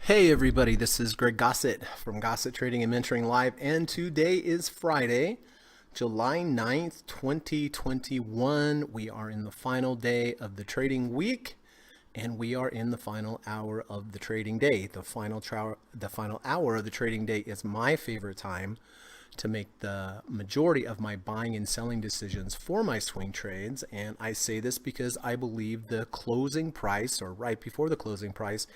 Hey everybody, this is Greg Gossett from Gossett Trading and Mentoring Live, and today is Friday, July 9th, 2021. We are in the final day of the trading week, and we are in the final hour of the trading day. The final hour of the trading day is my favorite time to make the majority of my buying and selling decisions for my swing trades. And I say this because I believe the closing price, or right before the closing price,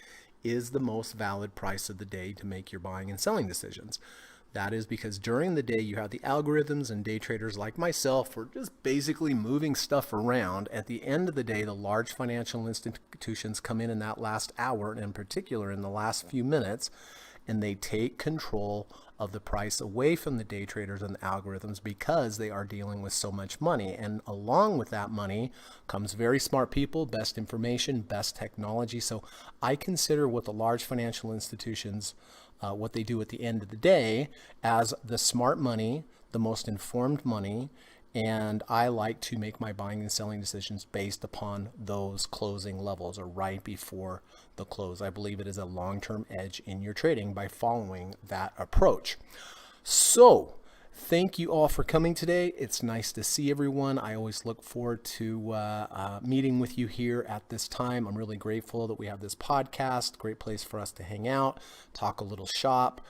is the most valid price of the day to make your buying and selling decisions. That is because during the day you have the algorithms, and day traders like myself are just basically moving stuff around. At the end of the day, the large financial institutions come in that last hour, and in particular in the last few minutes, and they take control of the price away from the day traders and the algorithms because they are dealing with so much money. And along with that money comes very smart people, best information, best technology. So I consider what the large financial institutions, what they do at the end of the day, as the smart money, the most informed money. And I like to make my buying and selling decisions based upon those closing levels, or right before the close. I believe it is a long-term edge in your trading by following that approach. So thank you all for coming today. It's nice to see everyone. I always look forward to meeting with you here at this time. I'm really grateful that we have this podcast. Great place for us to hang out, talk a little shop,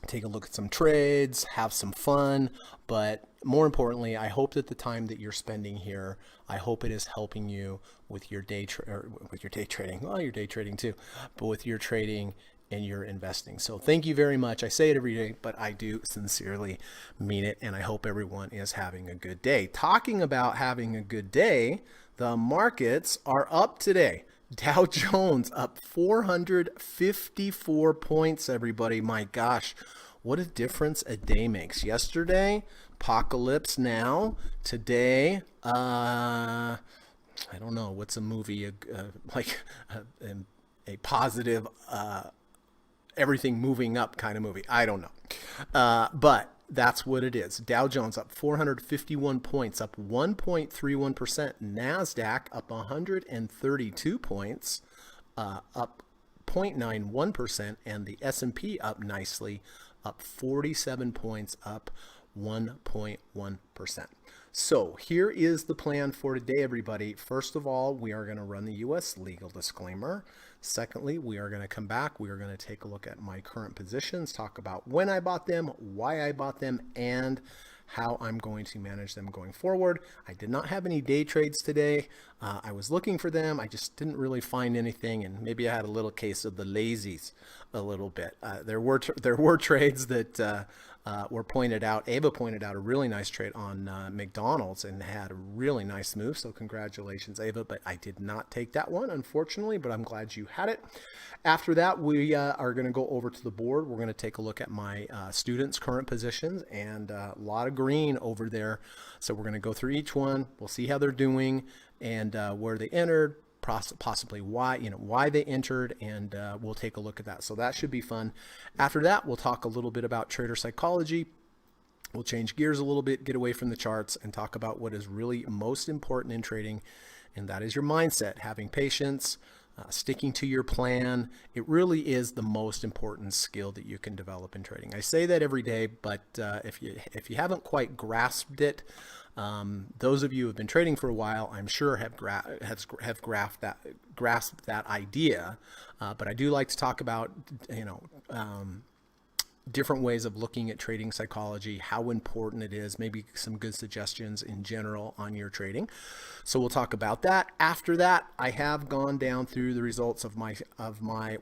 take a look at some trades, have some fun. But more importantly, I hope that the time that you're spending here, I hope it is helping you with your day trading. Well, your day trading too, but with your trading and your investing. So thank you very much. I say it every day, but I do sincerely mean it. And I hope everyone is having a good day. Talking about having a good day, the markets are up today. Dow Jones up 454 points, everybody. My gosh, what a difference a day makes. Yesterday, Apocalypse Now. Today, I don't know, what's a movie, a positive, everything moving up kind of movie. I don't know. But that's what it is. Dow Jones up 451 points, up 1.31%. NASDAQ up 132 points, up 0.91%. And the S&P up nicely, up 47 points, up 1.1%. So here is the plan for today, everybody. First of all, we are going to run the U.S. legal disclaimer. Secondly, we are going to come back. We are going to take a look at my current positions, talk about when I bought them, why I bought them, and how I'm going to manage them going forward. I did not have any day trades today. I was looking for them. I just didn't really find anything, and maybe I had a little case of the lazies a little bit. There were trades that were pointed out. Ava pointed out a really nice trade on McDonald's and had a really nice move. So congratulations, Ava. But I did not take that one, unfortunately, but I'm glad you had it. After that, we are going to go over to the board. We're going to take a look at my students' current positions, and a lot of green over there. So we're going to go through each one. We'll see how they're doing and where they entered, possibly why they entered, and we'll take a look at that. So that should be fun. After that, we'll talk a little bit about trader psychology. We'll change gears a little bit, get away from the charts, and talk about what is really most important in trading, and that is your mindset, having patience, sticking to your plan. It really is the most important skill that you can develop in trading. I say that every day, but if you haven't quite grasped it, those of you who have been trading for a while, I'm sure have grasped that idea. But I do like to talk about different ways of looking at trading psychology, how important it is, maybe some good suggestions in general on your trading. So we'll talk about that. After that, I have gone down through the results of my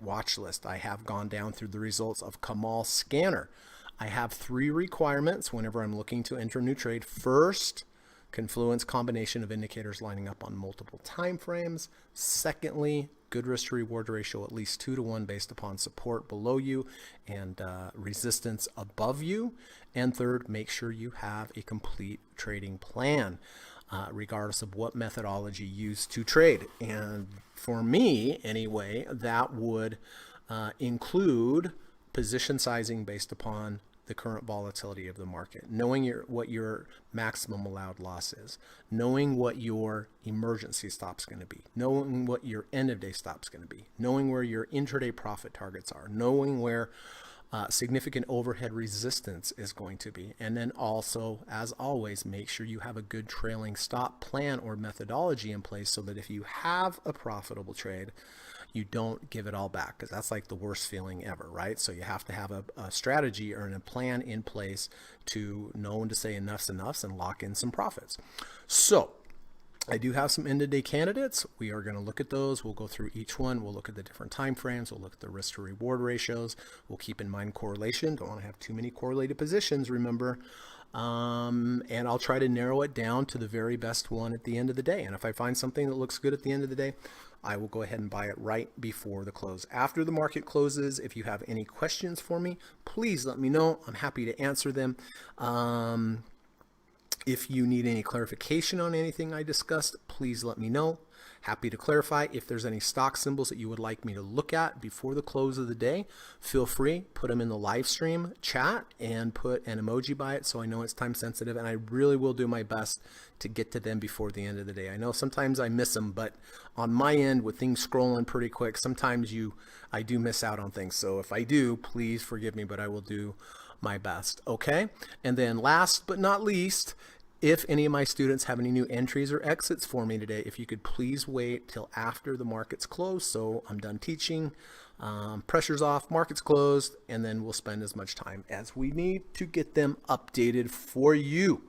watch list. I have gone down through the results of Kamal Scanner. I have 3 requirements whenever I'm looking to enter a new trade. First, confluence combination of indicators lining up on multiple time frames. Secondly, good risk to reward ratio at least 2-to-1 based upon support below you and resistance above you. And third, make sure you have a complete trading plan, regardless of what methodology you use to trade. And for me, anyway, that would include position sizing based upon the current volatility of the market, knowing what your maximum allowed loss is, knowing what your emergency stop's going to be, knowing what your end of day stop's going to be, knowing where your intraday profit targets are, knowing where significant overhead resistance is going to be. And then also, as always, make sure you have a good trailing stop plan or methodology in place so that if you have a profitable trade, you don't give it all back, because that's like the worst feeling ever, right? So you have to have a strategy or a plan in place to know when to say enough's enough and lock in some profits. So I do have some end of day candidates. We are going to look at those. We'll go through each one. We'll look at the different time frames. We'll look at the risk to reward ratios. We'll keep in mind correlation. Don't want to have too many correlated positions, remember. And I'll try to narrow it down to the very best one at the end of the day. And if I find something that looks good at the end of the day, I will go ahead and buy it right before the close. After the market closes, if you have any questions for me, please let me know. I'm happy to answer them. If you need any clarification on anything I discussed, please let me know. Happy to clarify. If there's any stock symbols that you would like me to look at before the close of the day, feel free, put them in the live stream chat and put an emoji by it so I know it's time sensitive, and I really will do my best to get to them before the end of the day. I know sometimes I miss them, but on my end with things scrolling pretty quick, sometimes I do miss out on things. So if I do, please forgive me, but I will do my best. Okay. And then last but not least, if any of my students have any new entries or exits for me today, if you could please wait till after the market's closed. So I'm done teaching, pressure's off, market's closed, and then we'll spend as much time as we need to get them updated for you.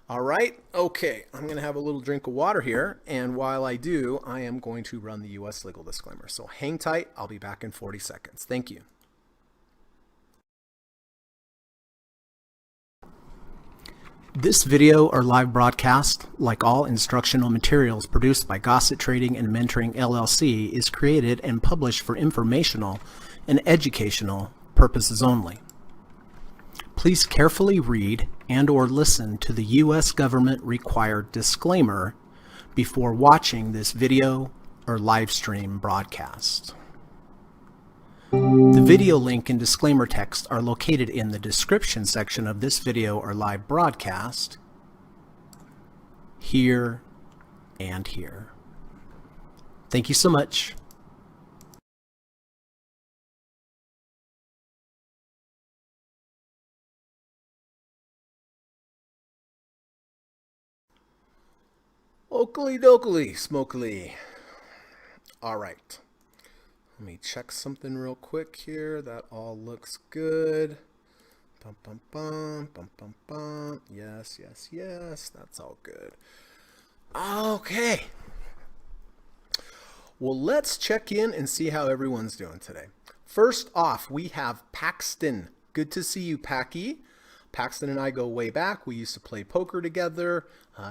All right. Okay. I'm going to have a little drink of water here. And while I do, I am going to run the U.S. legal disclaimer. So hang tight. I'll be back in 40 seconds. Thank you. This video or live broadcast, like all instructional materials produced by Gossett Trading and Mentoring LLC, is created and published for informational and educational purposes only. Please carefully read and or listen to the U.S. government required disclaimer before watching this video or live stream broadcast. The video link and disclaimer text are located in the description section of this video or live broadcast, here and here. Thank you so much. Oakley dokley, smokely. All right. Let me check something real quick here. That all looks good. Bum, bum, bum, bum, bum, bum. Yes, yes, yes. That's all good. Okay. Well, let's check in and see how everyone's doing today. First off, we have Paxton. Good to see you, Packy. Paxton and I go way back. We used to play poker together.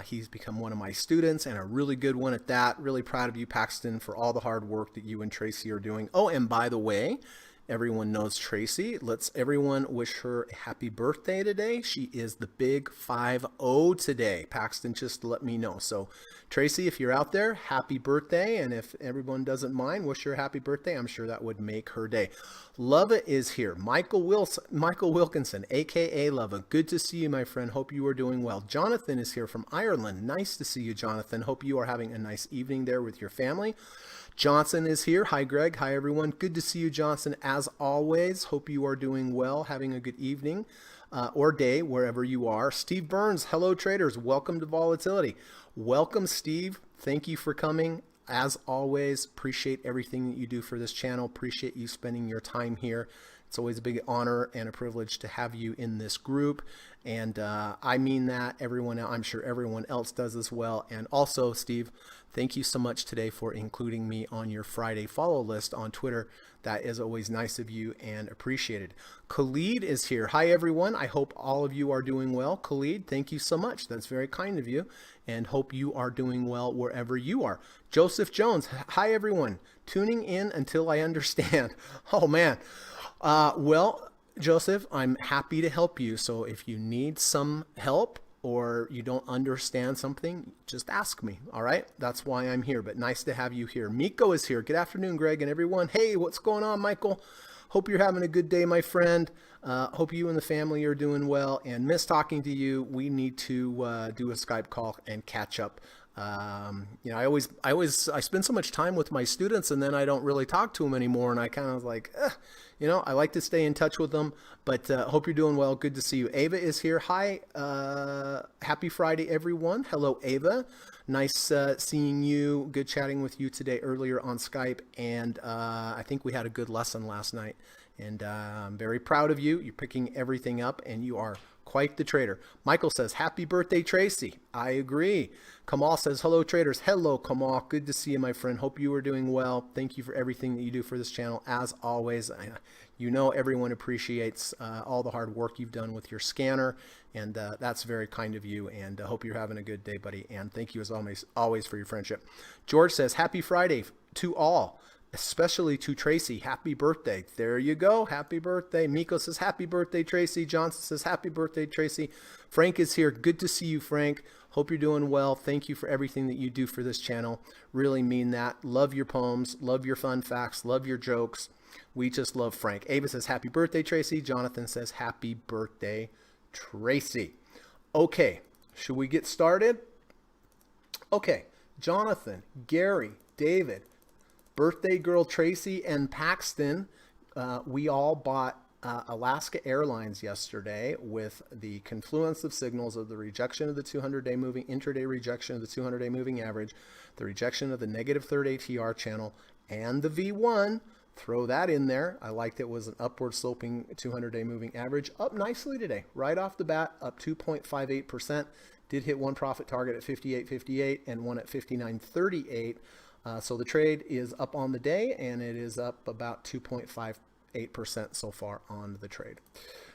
He's become one of my students and a really good one at that. Really proud of you, Paxton, for all the hard work that you and Tracy are doing. Oh, and by the way, everyone knows Tracy. Let's everyone wish her a happy birthday today. She is the big 5-0 today. Paxton just let me know. So Tracy, if you're out there, happy birthday. And if everyone doesn't mind, wish her a happy birthday. I'm sure that would make her day. Lova is here. Michael Wilkinson, aka Lova. Good to see you, my friend. Hope you are doing well. Jonathan is here from Ireland. Nice to see you, Jonathan. Hope you are having a nice evening there with your family. Johnson is here. Hi, Greg. Hi, everyone. Good to see you, Johnson, as always. Hope you are doing well, having a good evening or day, wherever you are. Steve Burns. Hello, traders. Welcome to Volatility. Welcome, Steve. Thank you for coming. As always, appreciate everything that you do for this channel. Appreciate you spending your time here. It's always a big honor and a privilege to have you in this group. And I mean that. Everyone, I'm sure everyone else does as well. And also, Steve, thank you so much today for including me on your Friday follow list on Twitter. That is always nice of you and appreciated. Khalid is here. Hi, everyone. I hope all of you are doing well. Khalid, thank you so much. That's very kind of you, and hope you are doing well wherever you are. Joseph Jones. Hi, everyone. Tuning in until I understand. Oh, man. Well, Joseph, I'm happy to help you. So if you need some help or you don't understand something, just ask me. All right. That's why I'm here, but nice to have you here. Miko is here. Good afternoon, Greg and everyone. Hey, what's going on, Michael? Hope you're having a good day, my friend. Hope you and the family are doing well. And miss talking to you. We need to do a Skype call and catch up. I spend so much time with my students, and then I don't really talk to them anymore. And I kind of like, I like to stay in touch with them. But hope you're doing well. Good to see you. Ava is here. Hi. Happy Friday, everyone. Hello, Ava. Nice seeing you. Good chatting with you today earlier on Skype. And I think we had a good lesson last night. And I'm very proud of you. You're picking everything up, and you are quite the trader. Michael says, happy birthday, Tracy. I agree. Kamal says, hello, traders. Hello, Kamal. Good to see you, my friend. Hope you are doing well. Thank you for everything that you do for this channel. As always, you know everyone appreciates all the hard work you've done with your scanner, and that's very kind of you, and hope you're having a good day, buddy, and thank you as always for your friendship. George says, happy Friday to all, especially to Tracy. Happy birthday. There you go. Happy birthday. Miko says, happy birthday, Tracy. Johnson says, happy birthday, Tracy. Frank is here. Good to see you, Frank. Hope you're doing well. Thank you for everything that you do for this channel. Really mean that. Love your poems. Love your fun facts. Love your jokes. We just love Frank. Ava says, happy birthday, Tracy. Jonathan says, happy birthday, Tracy. Okay, should we get started? Okay, Jonathan, Gary, David, birthday girl Tracy, and Paxton. We all bought Alaska Airlines yesterday with the confluence of signals of the rejection of the 200-day moving, intraday rejection of the 200-day moving average, the rejection of the negative third ATR channel, and the V1. Throw that in there. I liked it was an upward sloping 200-day moving average. Up nicely today, right off the bat, up 2.58%. Did hit one profit target at 58.58 and one at 59.38. So the trade is up on the day, and it is up about 2.58% so far on the trade.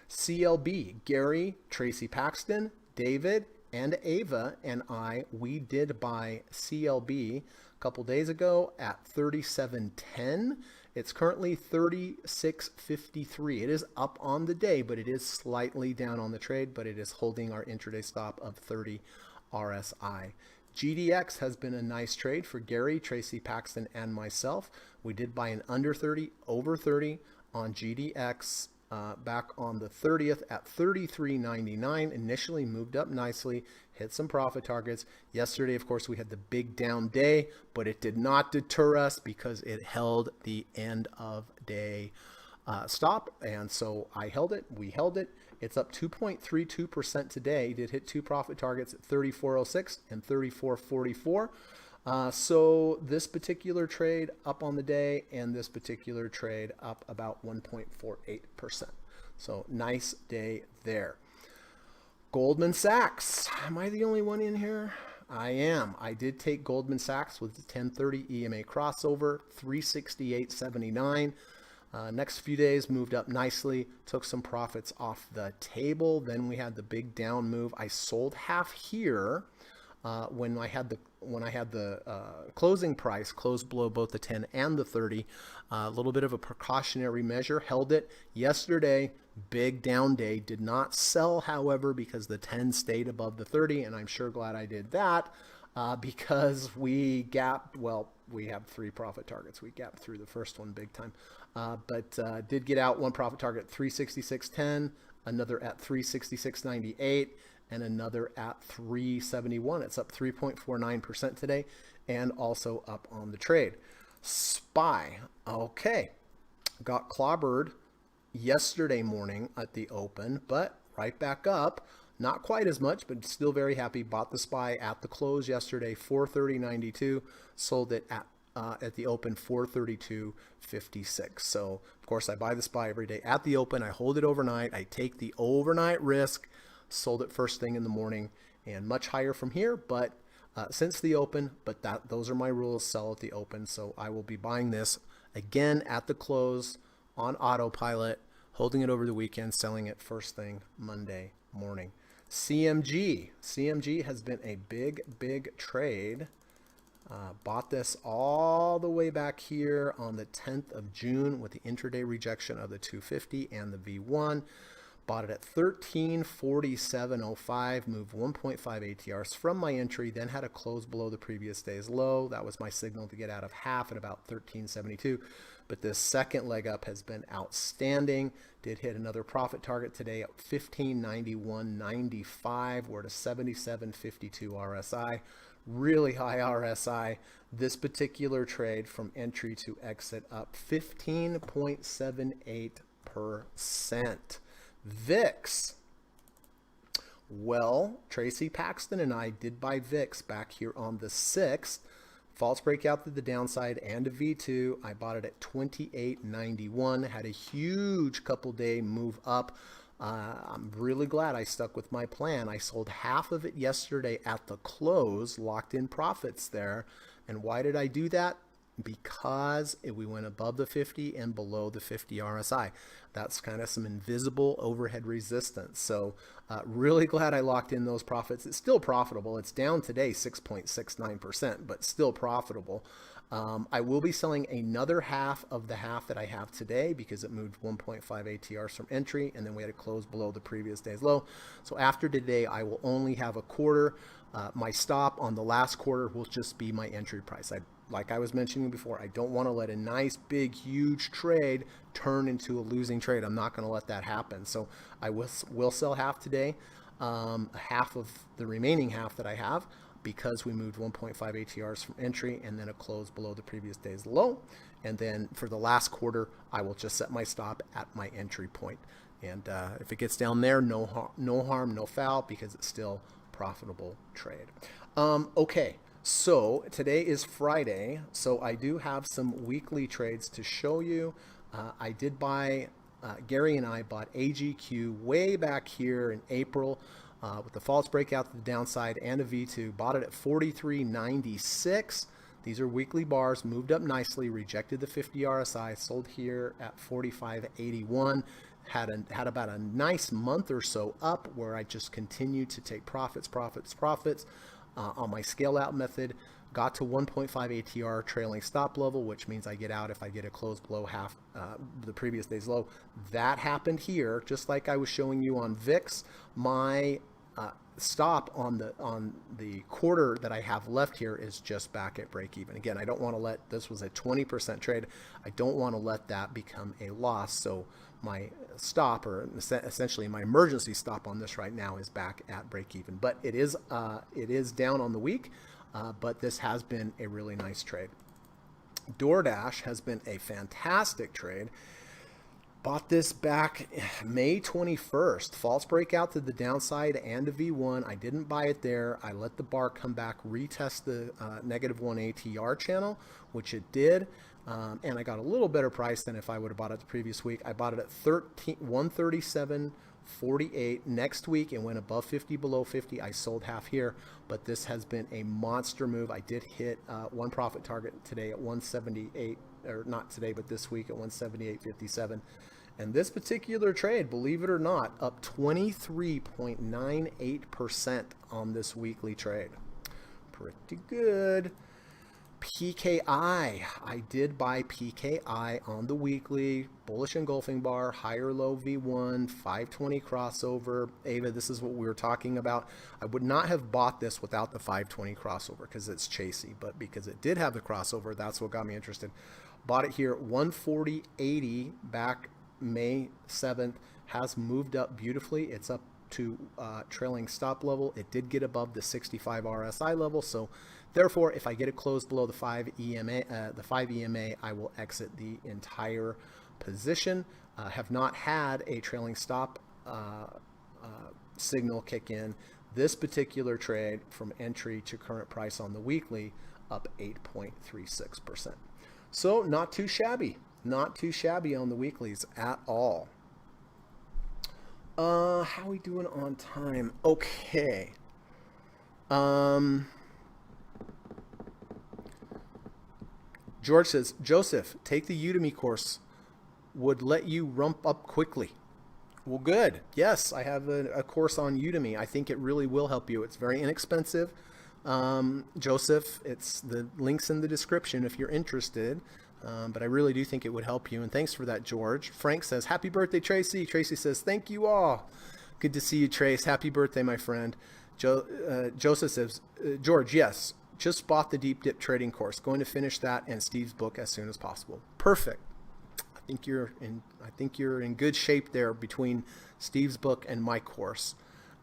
CLB, Gary, Tracy Paxton, David, and Ava and we did buy CLB a couple days ago at 37.10. It's currently 36.53. It is up on the day, but it is slightly down on the trade, but it is holding our intraday stop of 30 RSI. GDX has been a nice trade for Gary, Tracy, Paxton, and myself. We did buy an under 30, over 30 on GDX back on the 30th at 33.99. Initially moved up nicely, hit some profit targets. Yesterday, of course, we had the big down day, but it did not deter us because it held the end of day stop. And so I held it, we held it. It's up 2.32% today. Did hit two profit targets at 34.06 and 34.44. So this particular trade up on the day, and this particular trade up about 1.48%. So nice day there. Goldman Sachs. Am I the only one in here? I am. I did take Goldman Sachs with the 1030 EMA crossover, 368.79. Next few days moved up nicely, took some profits off the table. Then we had the big down move. I sold half here when I had the closing price closed below both the 10 and the 30. A little bit of a precautionary measure, held it yesterday. Big down day, did not sell, however, because the 10 stayed above the 30, and I'm sure glad I did that because we gapped. Well, we have three profit targets. We gapped through the first one big time, but did get out one profit target 366.10, another at 366.98, and another at 371. It's up 3.49% today, and also up on the trade. SPY, okay, got clobbered yesterday morning at the open, but right back up. Not quite as much, but still very happy. Bought the SPY at the close yesterday, 430.92. Sold it at the open, 432.56. So, of course, I buy the SPY every day at the open. I hold it overnight. I take the overnight risk. Sold it first thing in the morning, and much higher from here, but since the open. But those are my rules. Sell at the open. So I will be buying this again at the close on autopilot, holding it over the weekend, selling it first thing Monday morning. CMG has been a big trade. Bought this all the way back here on the 10th of June with the intraday rejection of the 250 and the V1. Bought it at 1347.05, moved 1.5 ATRs from my entry, then had a close below the previous day's low. That was my signal to get out of half at about 1372. But this second leg up has been outstanding. Did hit another profit target today at 1591.95. We're at a 77.52 RSI. Really high RSI. This particular trade from entry to exit up 15.78%. VIX. Well, Tracy Paxton and I did buy VIX back here on the 6th. False breakout to the downside and a V2. I bought it at 28.91. Had a huge couple day move up. I'm really glad I stuck with my plan. I sold half of it yesterday at the close, locked in profits there. And why did I do that? Because we went above the 50 and below the 50 RSI. That's kind of some invisible overhead resistance. So really glad I locked in those profits. It's still profitable. It's down today 6.69%, but still profitable. I will be selling another half of the half that I have today because it moved 1.5 ATRs from entry, and then we had to close below the previous day's low. So after today, I will only have a quarter. My stop on the last quarter will just be my entry price. Like I was mentioning before, I don't want to let a nice, big, huge trade turn into a losing trade. I'm not going to let that happen. So I will sell half today, half of the remaining half that I have, because we moved 1.5 ATRs from entry and then a close below the previous day's low. And then for the last quarter, I will just set my stop at my entry point. And if it gets down there, no harm, no foul, because it's still profitable trade. Okay. So today is Friday, so I do have some weekly trades to show you. I did buy, Gary and I bought AGQ way back here in April with the false breakout to the downside and a V2. Bought it at 43.96. These are weekly bars, moved up nicely, rejected the 50 RSI, sold here at 45.81. Had about a nice month or so up where I just continued to take profits. On my scale out method, got to 1.5 ATR trailing stop level, which means I get out if I get a close below half the previous day's low. That happened here, just like I was showing you on VIX. My stop on the quarter that I have left here is just back at break even. Again, I don't want to let, this was a 20% trade. I don't want to let that become a loss. So my stop, or essentially my emergency stop on this right now, is back at break even. But it is down on the week, but this has been a really nice trade. DoorDash has been a fantastic trade. Bought this back May 21st. False breakout to the downside and a V1. I didn't buy it there. I let the bar come back, retest the -1 ATR channel, which it did. And I got a little better price than if I would have bought it the previous week. I bought it at 137.48. Next week, it went above 50, below 50. I sold half here, but this has been a monster move. I did hit one profit target today at 178, or not today, but this week at 178.57. And this particular trade, believe it or not, up 23.98% on this weekly trade. Pretty good. PKI. I did buy PKI on the weekly, bullish engulfing bar, higher low V1, 520 crossover. Ava, this is what we were talking about. I would not have bought this without the 520 crossover because it's chasey, but because it did have the crossover, that's what got me interested. Bought it here at 140.80 back May 7th. Has moved up beautifully. It's up to trailing stop level. It did get above the 65 RSI level, so therefore, if I get it closed below the 5 EMA, I will exit the entire position. Have not had a trailing stop signal kick in. This particular trade from entry to current price on the weekly, up 8.36%. So not too shabby. Not too shabby on the weeklies at all. How are we doing on time? Okay. George says, Joseph, take the Udemy course. Would let you rump up quickly. Well, good. Yes, I have a course on Udemy. I think it really will help you. It's very inexpensive. Joseph, it's the links in the description if you're interested. But I really do think it would help you. And thanks for that, George. Frank says, happy birthday, Tracy. Tracy says, thank you all. Good to see you, Trace. Happy birthday, my friend. Joseph says, George, yes, just bought the deep dip trading course. Going to finish that and Steve's book as soon as possible. Perfect. I think you're in good shape there between Steve's book and my course.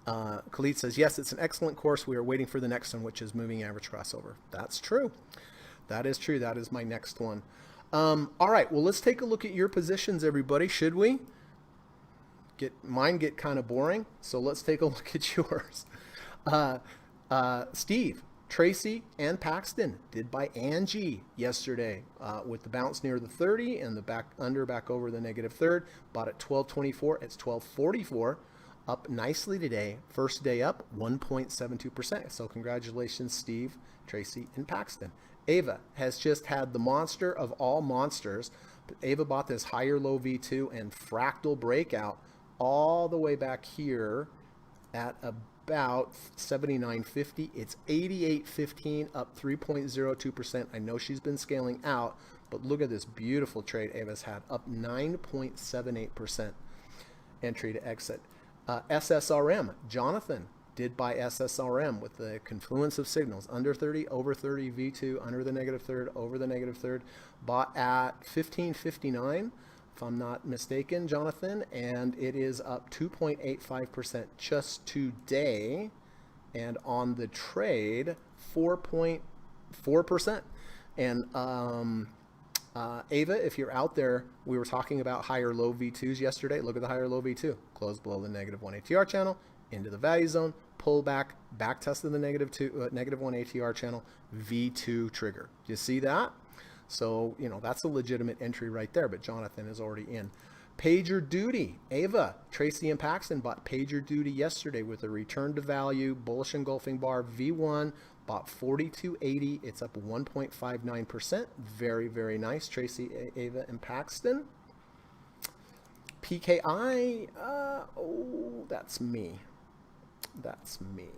Khalid says, yes, it's an excellent course. We are waiting for the next one, which is moving average crossover. That's true. That is true. That is my next one. All right. Well, let's take a look at your positions, everybody. Should we? Mine get kind of boring, so let's take a look at yours. Steve, Tracy, and Paxton did by Angie yesterday with the bounce near the 30 and the back over the negative third. Bought at 12.24. It's 12.44. Up nicely today. First day up 1.72%. So congratulations, Steve, Tracy, and Paxton. Ava has just had the monster of all monsters. Ava bought this higher low V2 and fractal breakout all the way back here at about 79.50. It's 88.15, up 3.02%. I know she's been scaling out, but look at this beautiful trade Ava's had, up 9.78% entry to exit. SSRM, Jonathan did buy SSRM with the confluence of signals, under 30, over 30, V2, under the negative third, over the negative third, bought at 15.59. If I'm not mistaken, Jonathan, and it is up 2.85% just today, and on the trade, 4.4%. And Ava, if you're out there, we were talking about higher low V2s yesterday. Look at the higher low V2. Closed below the negative 1 ATR channel, into the value zone, pull back tested the negative 1 ATR channel, V2 trigger. Do you see that? So, that's a legitimate entry right there, but Jonathan is already in. PagerDuty, Ava, Tracy, and Paxton bought PagerDuty yesterday with a return to value, bullish engulfing bar, V1, bought 42.80. It's up 1.59%. Very, very nice. Tracy, Ava, and Paxton. PKI, that's me. That's me.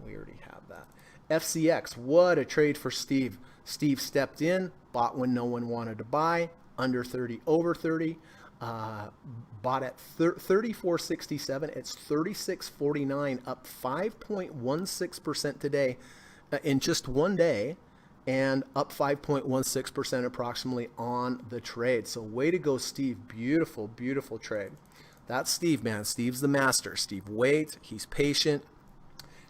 We already have that. FCX, what a trade for Steve. Steve stepped in, bought when no one wanted to buy, under 30, over 30, bought at 34.67. It's 36.49, up 5.16% today in just one day, and up 5.16% approximately on the trade. So way to go, Steve. Beautiful, beautiful trade. That's Steve, man. Steve's the master. Steve waits. He's patient.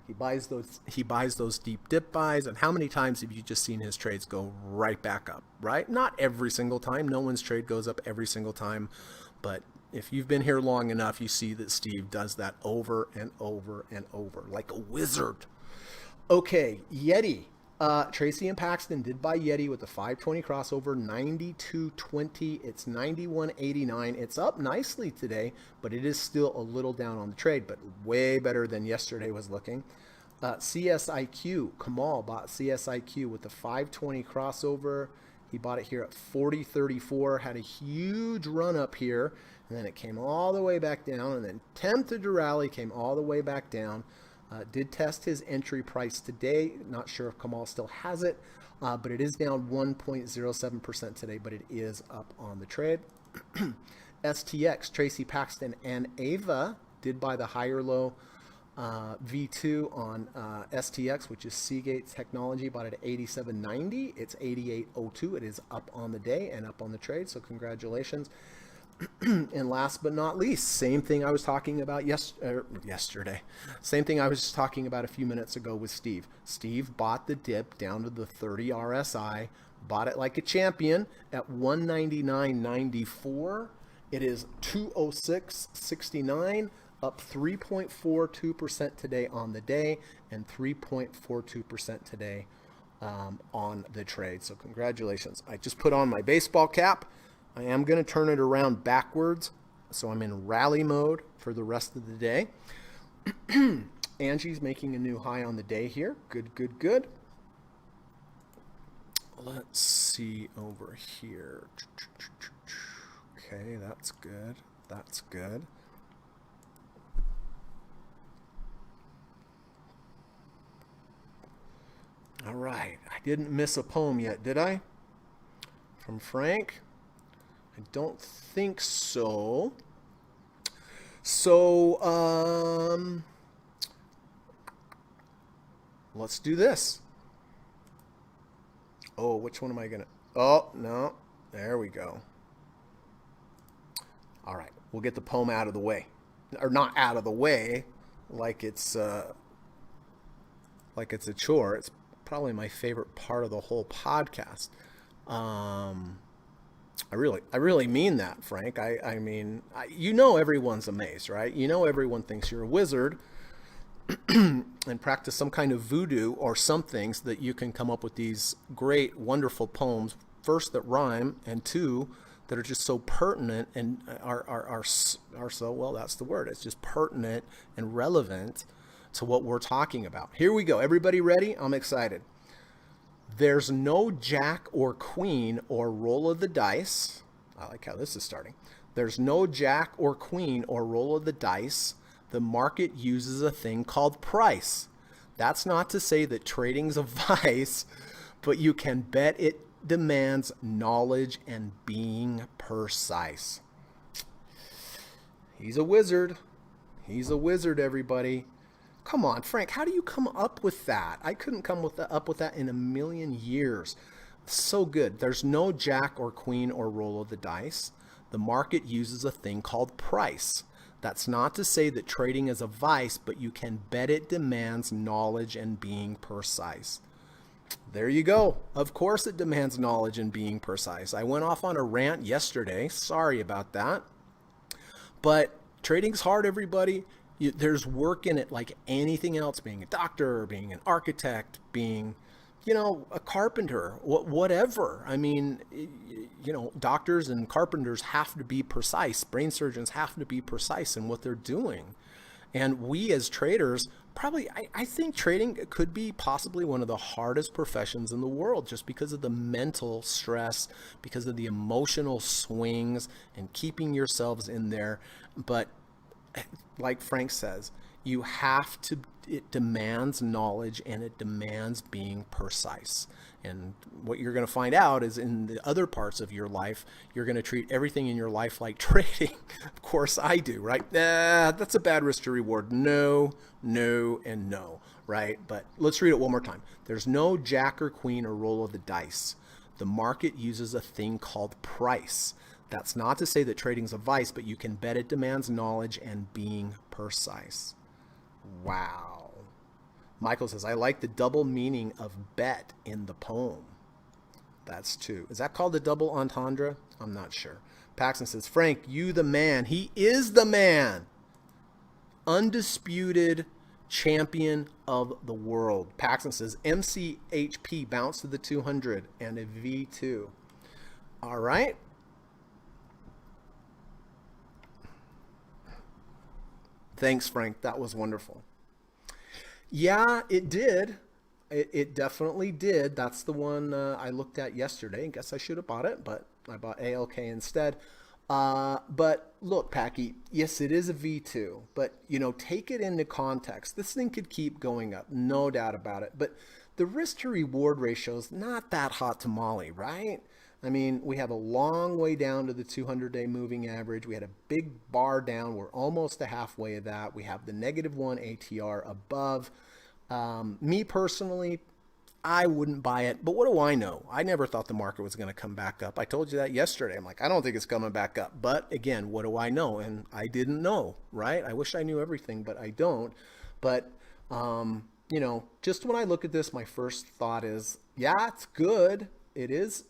He buys those deep dip buys. And how many times have you just seen his trades go right back up, right? Not every single time. No one's trade goes up every single time. But if you've been here long enough, you see that Steve does that over and over and over like a wizard. Okay, Yeti. Tracy and Paxton did buy Yeti with the 520 crossover, 92.20. It's 91.89. It's up nicely today, but it is still a little down on the trade, but way better than yesterday was looking. CSIQ, Kamal bought CSIQ with the 520 crossover. He bought it here at 40.34, had a huge run up here, and then it came all the way back down, and then attempted to rally, came all the way back down. Did test his entry price today. Not sure if Kamal still has it, but it is down 1.07% today, but it is up on the trade. STX, Tracy, Paxton, and Ava did buy the higher low V2 on STX, which is Seagate Technology, bought it at 87.90. It's 88.02. It is up on the day and up on the trade, so congratulations. And last but not least, same thing I was talking about yesterday. Same thing I was just talking about a few minutes ago with Steve. Steve bought the dip down to the 30 RSI, bought it like a champion at 199.94. It is 206.69, up 3.42% today on the day and 3.42% today on the trade. So congratulations. I just put on my baseball cap. I am going to turn it around backwards, so I'm in rally mode for the rest of the day. Angie's making a new high on the day here. Good, good, good. Let's see over here. Okay, that's good. That's good. All right. I didn't miss a poem yet, did I? from Frank? I don't think so. So, let's do this. Oh, which one am I going to? Oh, no. There we go. All right. We'll get the poem out of the way. Or not out of the way, like it's a chore. It's probably my favorite part of the whole podcast. I really mean that, Frank. I mean, everyone's amazed, right? Everyone thinks you're a wizard and practice some kind of voodoo or something so that you can come up with these great, wonderful poems. First, that rhyme, and two, that are just so pertinent and are so, well, that's the word. It's just pertinent and relevant to what we're talking about. Here we go. Everybody ready? I'm excited. There's no jack or queen or roll of the dice. I like how this is starting. There's no jack or queen or roll of the dice. The market uses a thing called price. That's not to say that trading's a vice, but you can bet it demands knowledge and being precise. He's a wizard. He's a wizard, everybody. Come on, Frank, how do you come up with that? I couldn't come up with that in a million years. So good. There's no jack or queen or roll of the dice. The market uses a thing called price. That's not to say that trading is a vice, but you can bet it demands knowledge and being precise. There you go. Of course it demands knowledge and being precise. I went off on a rant yesterday. Sorry about that. But trading's hard, everybody. There's work in it like anything else, being a doctor, being an architect, being, a carpenter, whatever. I mean, doctors and carpenters have to be precise. Brain surgeons have to be precise in what they're doing. And we as traders, probably, I think trading could be possibly one of the hardest professions in the world, just because of the mental stress, because of the emotional swings and keeping yourselves in there. But like Frank says, it demands knowledge and it demands being precise. And what you're going to find out is in the other parts of your life, you're going to treat everything in your life like trading. Of course I do, right? That's a bad risk to reward. No, and no, right? But let's read it one more time. There's no jack or queen or roll of the dice. The market uses a thing called price. That's not to say that trading's a vice, but you can bet it demands knowledge and being precise. Wow. Michael says, I like the double meaning of bet in the poem. That's two. Is that called the double entendre? I'm not sure. Paxton says, Frank, you the man. He is the man. Undisputed champion of the world. Paxton says, MCHP bounce to the 200 and a V2. All right. Thanks, Frank. That was wonderful. Yeah, it did. It definitely did. That's the one I looked at yesterday. I guess I should have bought it, but I bought ALK instead. But look, Packy, yes, it is a V2, but take it into context. This thing could keep going up, no doubt about it. But the risk to reward ratio is not that hot tamale, right? I mean, we have a long way down to the 200-day moving average. We had a big bar down. We're almost to halfway of that. We have the -1 ATR above. Me personally, I wouldn't buy it. But what do I know? I never thought the market was going to come back up. I told you that yesterday. I'm like, I don't think it's coming back up. But again, what do I know? And I didn't know, right? I wish I knew everything, but I don't. But, just when I look at this, my first thought is, yeah, it's good. It's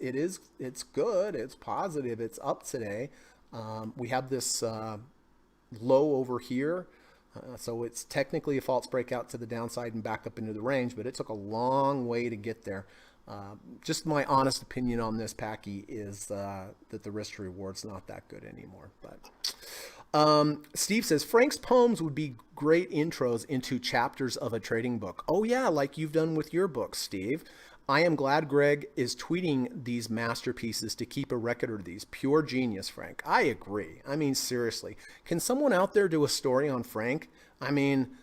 good. It's positive. It's up today. We have this low over here. So it's technically a false breakout to the downside and back up into the range, but it took a long way to get there. Just my honest opinion on this, Packy, is that the risk to reward's not that good anymore. But Steve says, Frank's poems would be great intros into chapters of a trading book. Oh yeah, like you've done with your book, Steve. I am glad Greg is tweeting these masterpieces to keep a record of these. Pure genius, Frank. I agree. I mean, seriously. Can someone out there do a story on Frank? I mean,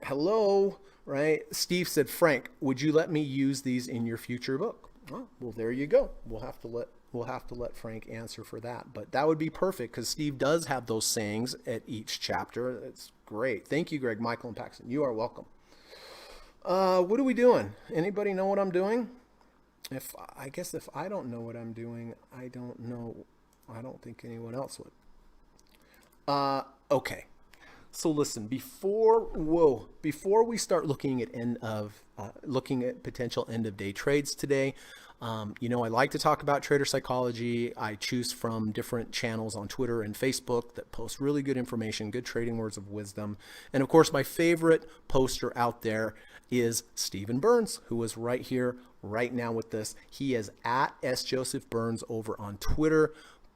hello, right? Steve said, Frank, would you let me use these in your future book? Oh, well, there you go. We'll have to let Frank answer for that. But that would be perfect because Steve does have those sayings at each chapter. It's great. Thank you, Greg, Michael, and Paxton. You are welcome. What are we doing? Anybody know what I'm doing? I guess if I don't know what I'm doing, I don't know. I don't think anyone else would. Okay. So listen, before we start looking at potential end of day trades today, I like to talk about trader psychology. I choose from different channels on Twitter and Facebook that post really good information, good trading words of wisdom. And of course, my favorite poster out there is Stephen Burns, who is right here, right now with this. He is at @SJosephBurns over on Twitter.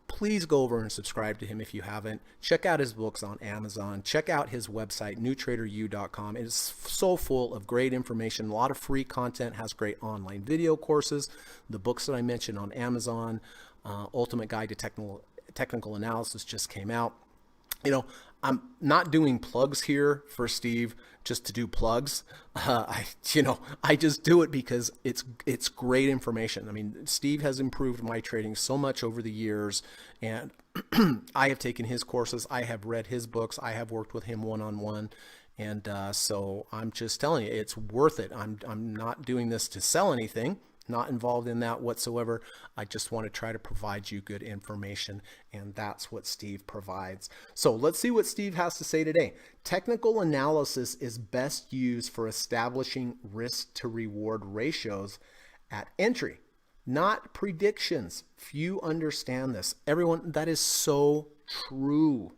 Please go over and subscribe to him if you haven't. Check out his books on Amazon. Check out his website, newtraderu.com. It is so full of great information, a lot of free content, has great online video courses. The books that I mentioned on Amazon, Ultimate Guide to Technical Analysis just came out. I'm not doing plugs here for Steve just to do plugs. I just do it because it's great information. I mean, Steve has improved my trading so much over the years, and I have taken his courses. I have read his books. I have worked with him one-on-one. And so I'm just telling you, it's worth it. I'm not doing this to sell anything. Not involved in that whatsoever. I just want to try to provide you good information, and that's what Steve provides. So let's see what Steve has to say today. Technical analysis is best used for establishing risk to reward ratios at entry, not predictions. Few understand this. Everyone, that is so true.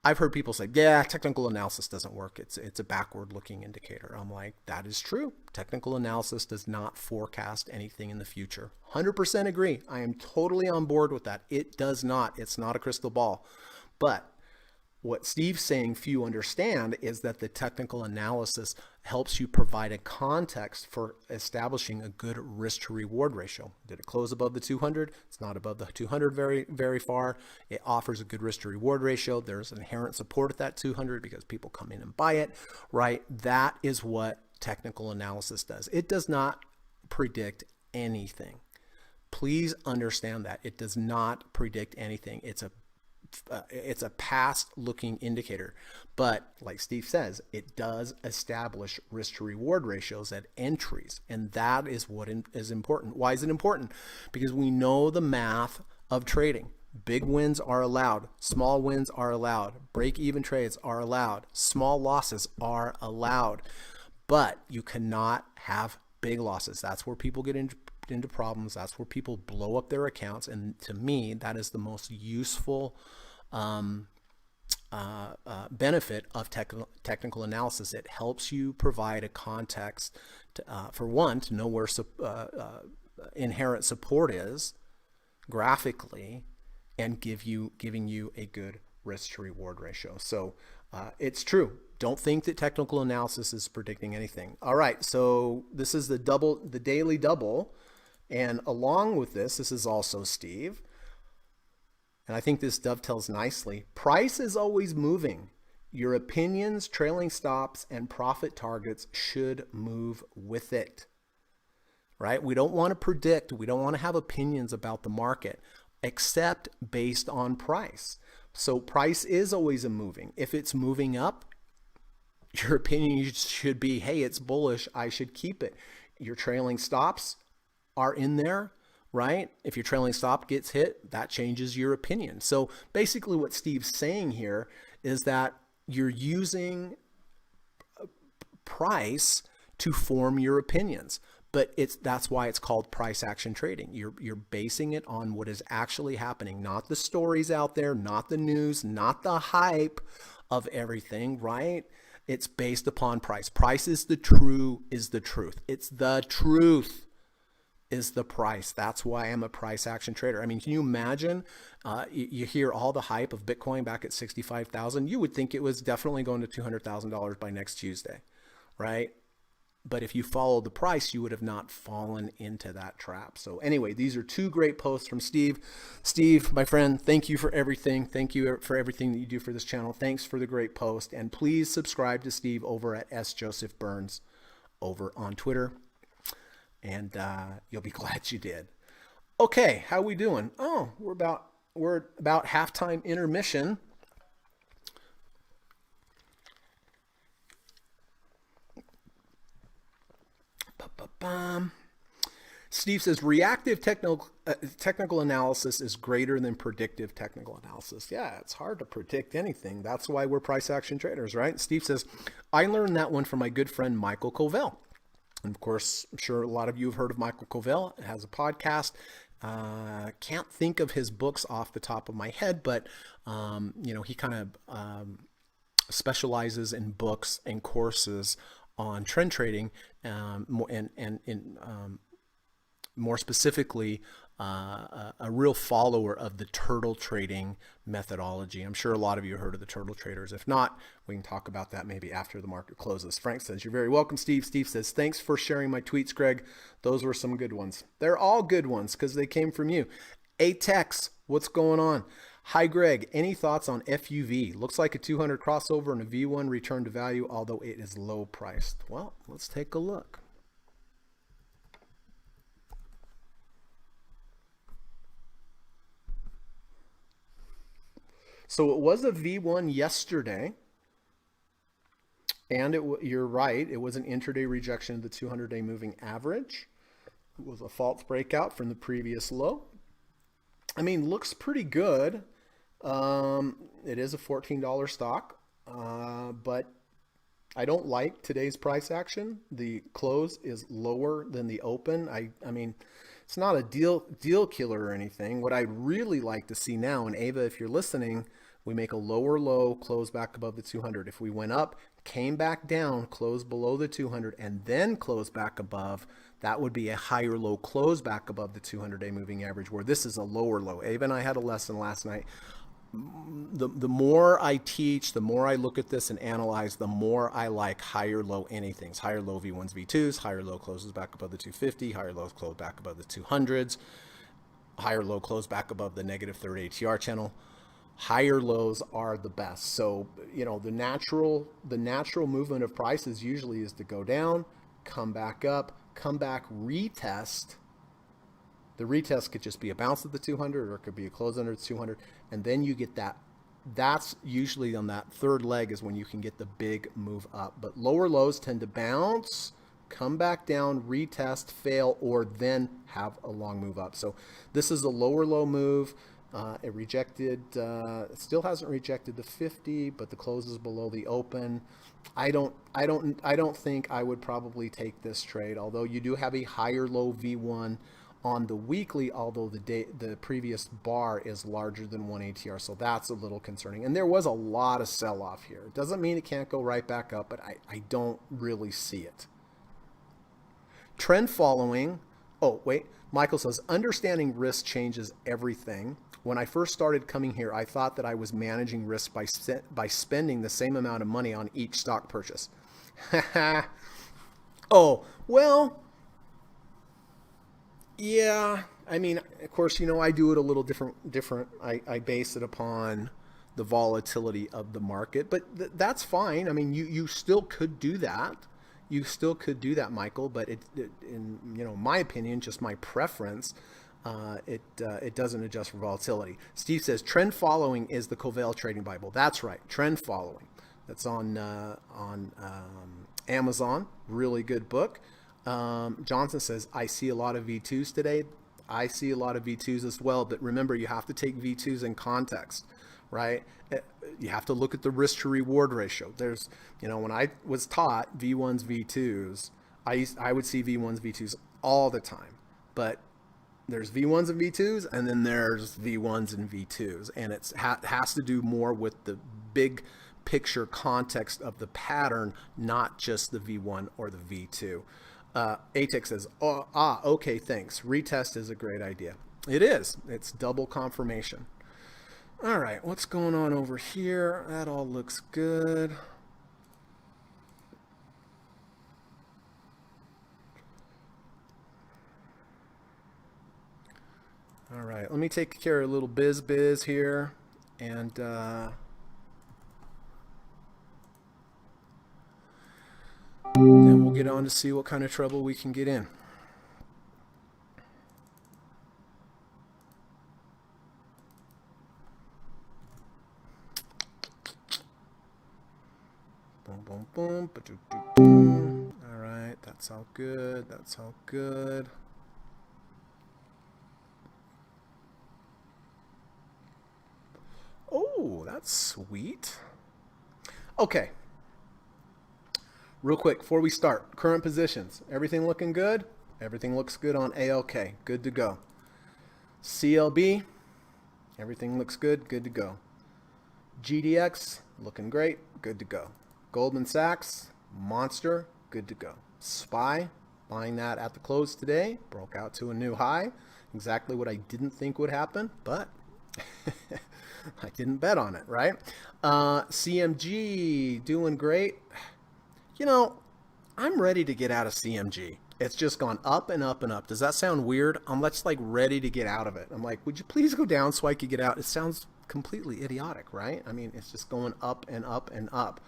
I've heard people say, yeah, technical analysis doesn't work. It's a backward looking indicator. I'm like, that is true. Technical analysis does not forecast anything in the future. 100% agree. I am totally on board with that. It does not. It's not a crystal ball. But what Steve's saying few understand is that the technical analysis helps you provide a context for establishing a good risk to reward ratio. Did it close above the 200? It's not above the 200 very, very far. It offers a good risk to reward ratio. There's inherent support at that 200 because people come in and buy it, right? That is what technical analysis does. It does not predict anything. Please understand that. It does not predict anything. It's a past looking indicator, but like Steve says, it does establish risk to reward ratios at entries. And that is what is important. Why is it important? Because we know the math of trading. Big wins are allowed. Small wins are allowed. Break even trades are allowed. Small losses are allowed, but you cannot have big losses. That's where people get into problems. That's where people blow up their accounts. And to me, that is the most useful benefit of technical analysis. It helps you provide a context for one, to know where inherent support is graphically, and giving you a good risk to reward ratio. So it's true. Don't think that technical analysis is predicting anything. All right, so this is the daily double, and along with this is also Steve. And I think this dovetails nicely. Price is always moving. Your opinions, trailing stops, and profit targets should move with it, right? We don't want to predict. We don't want to have opinions about the market, except based on price. So price is always a moving. If it's moving up, your opinion should be, hey, it's bullish, I should keep it. Your trailing stops are in there, right? If your trailing stop gets hit, that changes your opinion. So basically what Steve's saying here is that you're using price to form your opinions, but that's why it's called price action trading. You're basing it on what is actually happening, not the stories out there, not the news, not the hype of everything, right? It's based upon price. Price is the truth. It's the truth is the price. That's why I'm a price action trader. I mean, can you imagine, you hear all the hype of Bitcoin back at 65,000. You would think it was definitely going to $200,000 by next Tuesday, right? But if you followed the price, you would have not fallen into that trap. So anyway, these are two great posts from Steve. Steve, my friend, thank you for everything. Thank you for everything that you do for this channel. Thanks for the great post. And please subscribe to Steve over at S. Joseph Burns over on Twitter. And you'll be glad you did. Okay, how we doing? Oh, we're about halftime intermission. Steve says reactive technical analysis is greater than predictive technical analysis. Yeah, it's hard to predict anything. That's why we're price action traders, right? Steve says, I learned that one from my good friend Michael Covell. And of course, I'm sure a lot of you have heard of Michael Covell. It has a podcast. Can't think of his books off the top of my head, but he kind of specializes in books and courses on trend trading, more specifically, a real follower of the turtle trading methodology. I'm sure a lot of you have heard of the turtle traders. If not, we can talk about that maybe after the market closes. Frank says, you're very welcome, Steve. Steve says, thanks for sharing my tweets, Greg. Those were some good ones. They're all good ones because they came from you. Atex, what's going on? Hi, Greg. Any thoughts on FUV? Looks like a 200 crossover and a V1 return to value, although it is low priced. Well, let's take a look. So it was a V1 yesterday, and you're right, it was an intraday rejection of the 200-day moving average. It was a false breakout from the previous low. I mean, looks pretty good. It is a $14 stock, but I don't like today's price action. The close is lower than the open. I mean, it's not a deal killer or anything. What I'd really like to see now, and Ava, if you're listening, we make a lower low, close back above the 200. If we went up, came back down, closed below the 200, and then closed back above, that would be a higher low close back above the 200-day moving average, where this is a lower low. Ava and I had a lesson last night. The more I teach, the more I look at this and analyze, the more I like higher low anythings. Higher low V1s, V2s, higher low closes back above the 250, higher lows close back above the 200s, higher low close back above the negative third ATR channel. Higher lows are the best. So, the natural movement of prices usually is to go down, come back up, come back, retest. The retest could just be a bounce at the 200, or it could be a close under the 200, and then you get that. That's usually on that third leg is when you can get the big move up. But lower lows tend to bounce, come back down, retest, fail, or then have a long move up. So this is a lower low move. It rejected, it still hasn't rejected the 50, but the close is below the open. I don't think I would probably take this trade, although you do have a higher low V1 on the weekly, although the previous bar is larger than 1 ATR, so that's a little concerning. And there was a lot of sell-off here. It doesn't mean it can't go right back up, but I don't really see it. Trend following. Oh, wait. Michael says, understanding risk changes everything. When I first started coming here, I thought that I was managing risk by spending the same amount of money on each stock purchase. Oh, well, yeah. I mean, of course, I do it a little different. I base it upon the volatility of the market, but that's fine. I mean, you still could do that. You still could do that, Michael, but in my opinion, just my preference, it doesn't adjust for volatility. Steve says trend following is the Covell Trading Bible. That's right, trend following. That's on Amazon. Really good book. Johnson says I see a lot of V2s today. I see a lot of V2s as well, but remember, you have to take V2s in context, right? You have to look at the risk to reward ratio. There's, when I was taught V1s, V2s, I would see V1s, V2s all the time, but there's V1s and V2s, and then there's V1s and V2s, and it has to do more with the big picture context of the pattern, not just the V1 or the V2. ATEX says, okay, thanks. Retest is a great idea. It is. It's double confirmation. All right, what's going on over here? That all looks good. All right, let me take care of a little biz here, and then we'll get on to see what kind of trouble we can get in. Boom, boom, boom, ba-doo-doo-doo. All right, that's all good. That's all good. Oh, that's sweet. Okay. Real quick, before we start, current positions. Everything looking good? Everything looks good on ALK. Good to go. CLB, everything looks good. Good to go. GDX, looking great. Good to go. Goldman Sachs, monster. Good to go. SPY, buying that at the close today. Broke out to a new high. Exactly what I didn't think would happen, but I didn't bet on it, right? CMG, doing great. You know, I'm ready to get out of CMG. It's just gone up and up and up. Does that sound weird? I'm just like ready to get out of it. I'm like, would you please go down so I could get out? It sounds completely idiotic, right? I mean, it's just going up and up and up.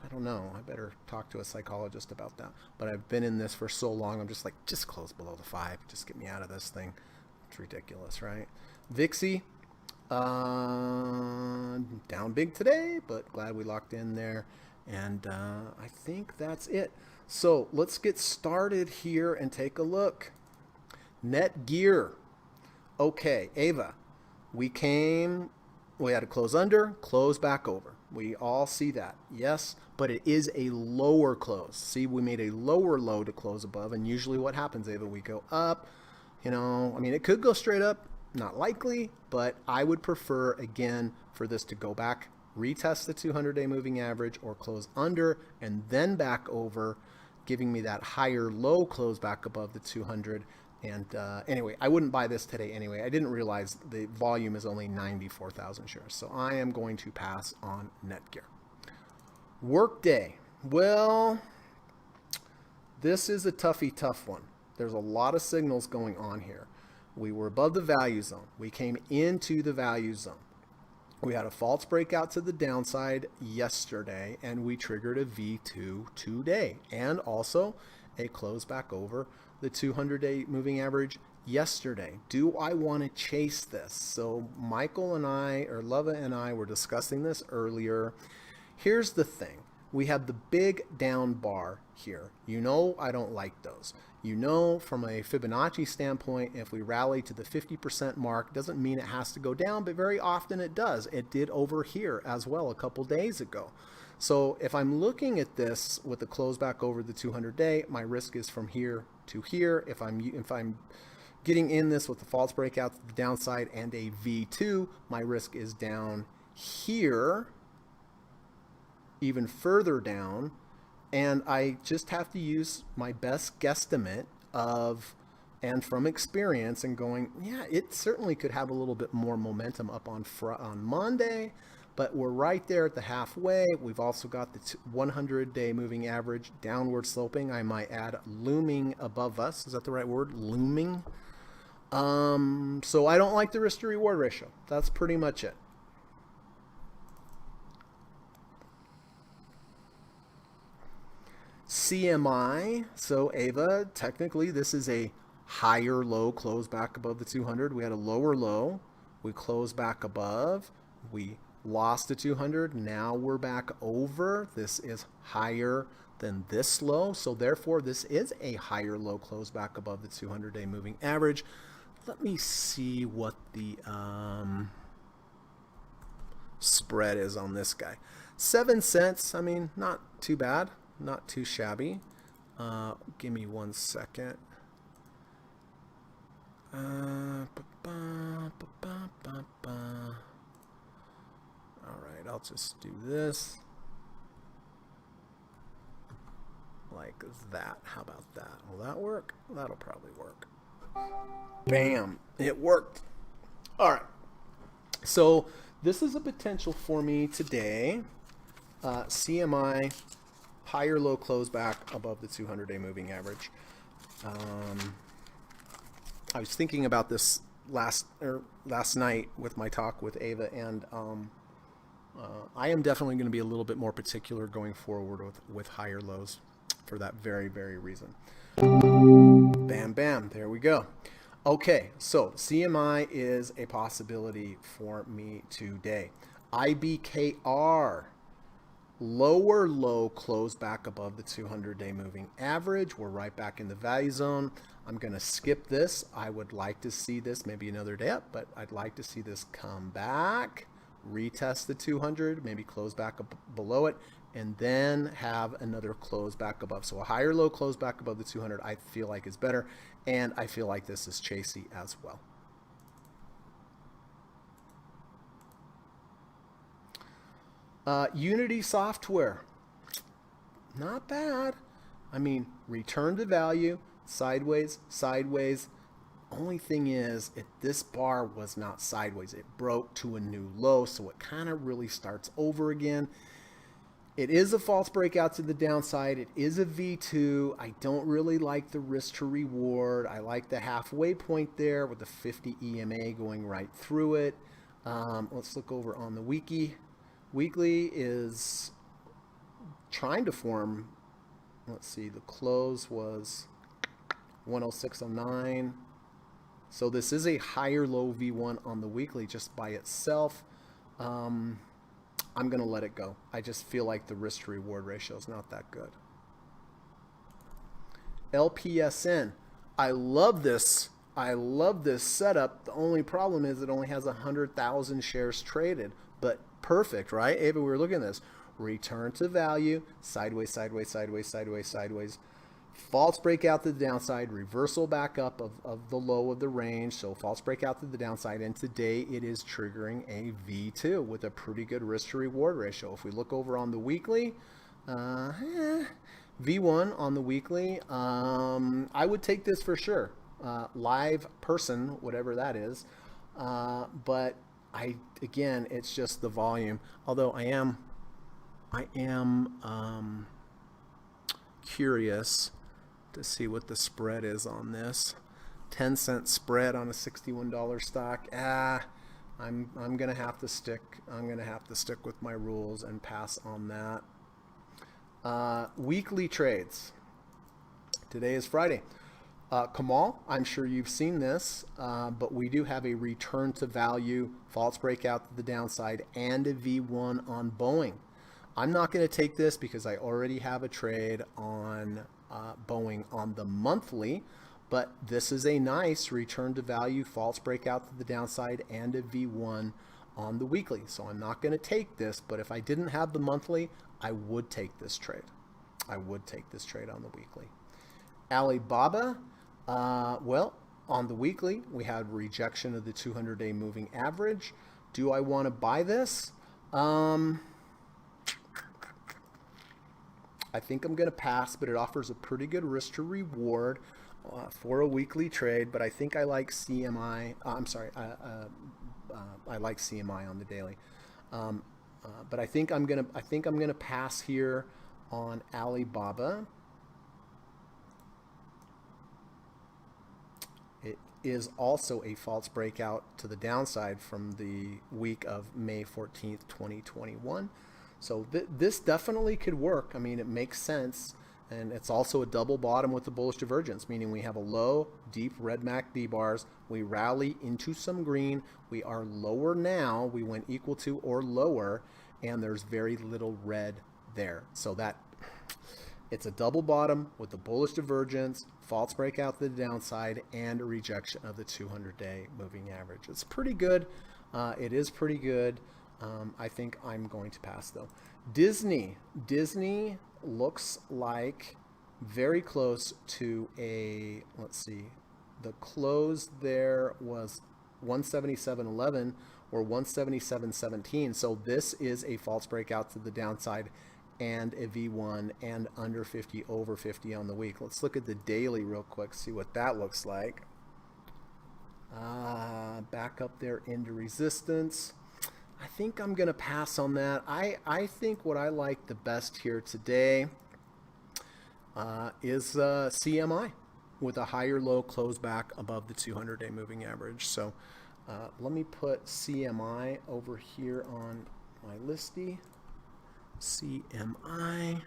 I don't know. I better talk to a psychologist about that. But I've been in this for so long. I'm just like, just close below the 5. Just get me out of this thing. It's ridiculous, right? VIXI, down big today, but glad we locked in there. And I think that's it. So let's get started here and take a look. Net gear. Okay, Ava, we had to close under, close back over. We all see that, yes, but it is a lower close. See, we made a lower low to close above, and usually what happens, Ava, we go up, I mean, it could go straight up, not likely, but I would prefer, again, for this to go back, retest the 200-day moving average or close under and then back over, giving me that higher low close back above the 200. And anyway, I wouldn't buy this today anyway. I didn't realize the volume is only 94,000 shares. So I am going to pass on Netgear. Workday. Well, this is a tough one. There's a lot of signals going on here. We were above the value zone. We came into the value zone. We had a false breakout to the downside yesterday, and we triggered a V2 today, and also a close back over the 200-day moving average yesterday. Do I want to chase this? So Michael and I, or Leva and I, were discussing this earlier. Here's the thing. We have the big down bar here. I don't like those. From a Fibonacci standpoint, if we rally to the 50% mark, doesn't mean it has to go down, but very often it does. It did over here as well a couple days ago. So if I'm looking at this with the close back over the 200-day, my risk is from here to here. If I'm getting in this with the false breakout to the downside and a V2, my risk is down here, even further down. And I just have to use my best guesstimate and from experience and going, yeah, it certainly could have a little bit more momentum up on Monday, but we're right there at the halfway. We've also got the 100-day moving average downward sloping. I might add looming above us. Is that the right word? Looming. So I don't like the risk to reward ratio. That's pretty much it. CMI, so Ava, technically this is a higher low close back above the 200. We had a lower low, we closed back above, we lost the 200, now we're back over. This is higher than this low, so therefore this is a higher low close back above the 200-day moving average. Let me see what the spread is on this guy. 7 cents, I mean, not too bad. Not too shabby. Give me 1 second. All right, I'll just do this like that. How about that? Will that work? That'll probably work. Bam! It worked. All right. So this is a potential for me today. CMI. Higher low close back above the 200-day moving average. I was thinking about this last night with my talk with Ava, and I am definitely going to be a little bit more particular going forward with higher lows for that very, very reason. Bam, bam, there we go. Okay, so CMI is a possibility for me today. IBKR, lower low, close back above the 200-day moving average. We're right back in the value zone. I'm going to skip this. I would like to see this maybe another day up, but I'd like to see this come back, retest the 200, maybe close back up below it, and then have another close back above. So a higher low close back above the 200 I feel like is better, and I feel like this is chasey as well. Unity Software, not bad. I mean, return to value, sideways, sideways. Only thing is, this bar was not sideways. It broke to a new low, so it kind of really starts over again. It is a false breakout to the downside. It is a V2. I don't really like the risk to reward. I like the halfway point there with the 50 EMA going right through it. Let's look over on the wiki. Weekly is trying to form, let's see, the close was 106.09. So this is a higher low V1 on the weekly just by itself. I'm going to let it go. I just feel like the risk to reward ratio is not that good. LPSN. I love this. I love this setup. The only problem is it only has 100,000 shares traded, but perfect, right? Ava, we were looking at this. Return to value, sideways, sideways, sideways, sideways, sideways. False breakout to the downside, reversal back up of the low of the range. So false breakout to the downside, and today it is triggering a V2 with a pretty good risk to reward ratio. If we look over on the weekly, V1 on the weekly, I would take this for sure. Live person, whatever that is. But again, it's just the volume. Although I am curious to see what the spread is on this. 10-cent spread on a $61 stock. I'm gonna have to stick. I'm gonna have to stick with my rules and pass on that. Weekly trades. Today is Friday. Kamal, I'm sure you've seen this, but we do have a return to value, false breakout to the downside, and a V1 on Boeing. I'm not going to take this because I already have a trade on Boeing on the monthly, but this is a nice return to value, false breakout to the downside, and a V1 on the weekly. So I'm not going to take this, but if I didn't have the monthly, I would take this trade. I would take this trade on the weekly. Alibaba, well, on the weekly, we had rejection of the 200-day moving average. Do I want to buy this? I think I'm going to pass, but it offers a pretty good risk to reward for a weekly trade. But I think I like CMI. I like CMI on the daily. But I think I'm gonna pass here on Alibaba. It is also a false breakout to the downside from the week of May 14th, 2021. So this definitely could work. I mean, it makes sense. And it's also a double bottom with the bullish divergence, meaning we have a low, deep red MACD bars. We rally into some green. We are lower now. We went equal to or lower, and there's very little red there. So it's a double bottom with the bullish divergence, false breakout to the downside, and a rejection of the 200-day moving average. It's pretty good. It is pretty good. I think I'm going to pass though. Disney looks like very close to a, let's see, the close there was 177.11 or 177.17. So this is a false breakout to the downside and a V1 and under 50, over 50 on the week. Let's look at the daily real quick, see what that looks like. Back up there into resistance. I think I'm going to pass on that. I think what I like the best here today is CMI. with a higher low close back above the 200-day moving average. So let me put CMI over here on my listy. CMI.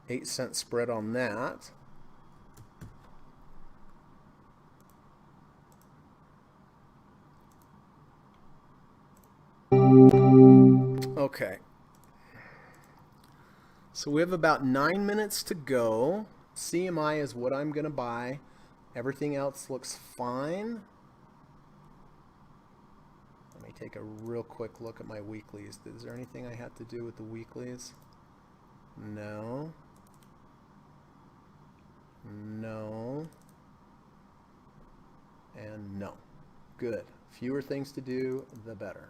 $0.08 spread on that. Okay. So we have about 9 minutes to go. CMI is what I'm going to buy. Everything else looks fine. Let me take a real quick look at my weeklies. Is there anything I have to do with the weeklies? No. No. And no. Good. Fewer things to do, the better.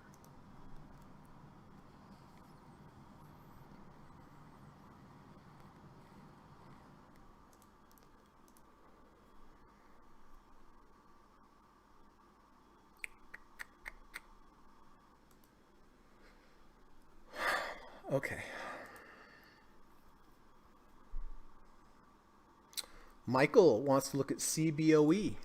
Okay. Michael wants to look at CBOE.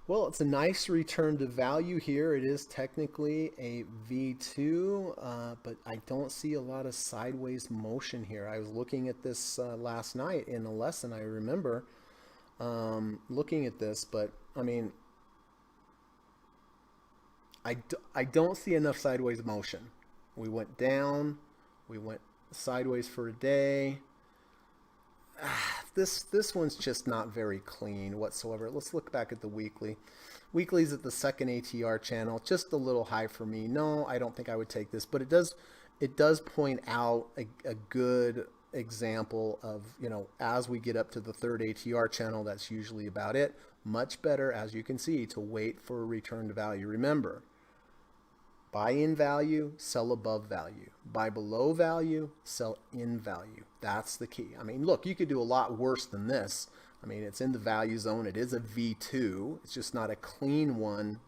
Well, it's a nice return to value here. It is technically a V2, but I don't see a lot of sideways motion here. I was looking at this last night in a lesson. I remember looking at this, but I mean, I don't see enough sideways motion. We went down, we went sideways for a day. This one's just not very clean whatsoever. Let's look back at the weekly. Weekly's at the second ATR channel, just a little high for me. No, I don't think I would take this, but it does point out a good example of, you know, as we get up to the third ATR channel, that's usually about it. Much better, as you can see, to wait for a return to value. Remember, buy in value, sell above value. Buy below value, sell in value. That's the key. I mean, look, you could do a lot worse than this. I mean, it's in the value zone. It is a V2. It's just not a clean one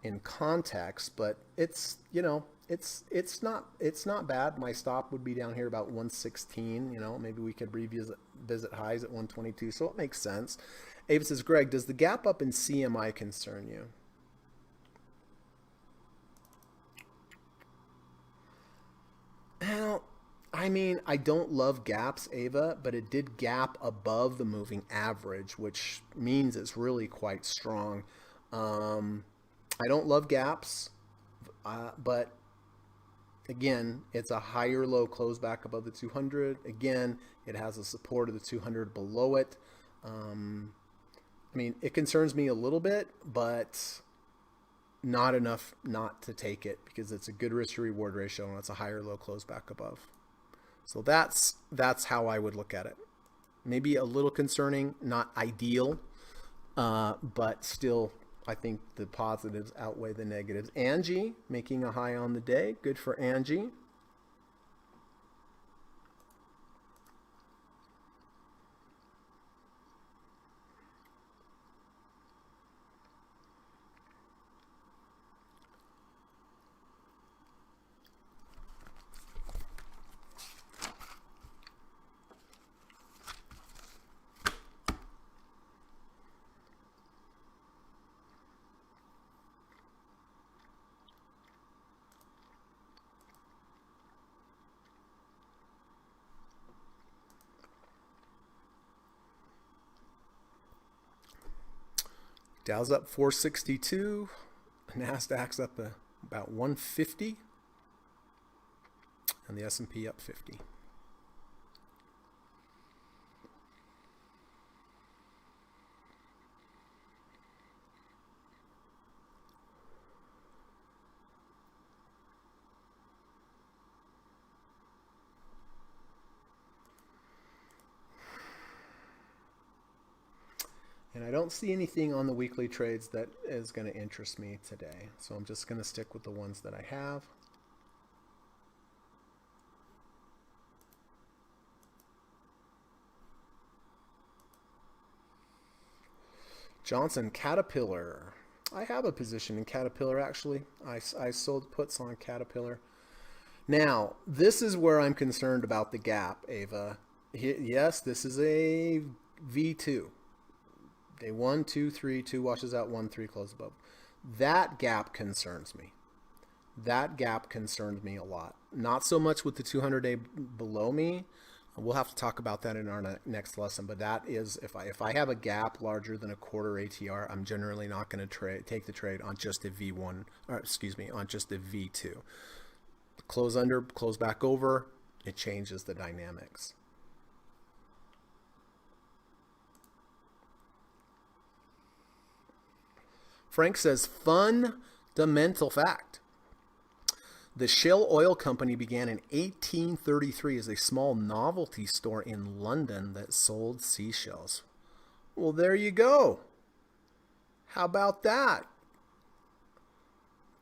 in context, but it's, you know, it's not bad. My stop would be down here about 116. You know, maybe we could visit highs at 122. So it makes sense. Ava says, Greg, does the gap up in CMI concern you? Well, I mean, I don't love gaps, Ava, but it did gap above the moving average, which means it's really quite strong. I don't love gaps, but again, it's a higher low close back above the 200. Again, it has a support of the 200 below it. I mean, it concerns me a little bit, but not enough not to take it because it's a good risk to reward ratio and it's a higher low close back above. So that's how I would look at it. Maybe a little concerning, not ideal, but still I think the positives outweigh the negatives. Angie making a high on the day. Good for Angie. Dow's up 462, NASDAQ's up about 150, and the S&P up 50. And I don't see anything on the weekly trades that is going to interest me today. So I'm just going to stick with the ones that I have. Johnson, Caterpillar. I have a position in Caterpillar, actually. I sold puts on Caterpillar. Now, this is where I'm concerned about the gap, Ava. Yes, this is a V2. Day 1, 2, 3, 2 washes out, 1, 3 close above. That gap concerns me. That gap concerned me a lot. Not so much with the 200-day below me. We'll have to talk about that in our next lesson. But that is, if I have a gap larger than a quarter ATR, I'm generally not going to take the trade on just a V1, or excuse me, on just a V2. Close under, close back over, it changes the dynamics. Frank says, fundamental fact. The Shell Oil Company began in 1833 as a small novelty store in London that sold seashells. Well, there you go. How about that?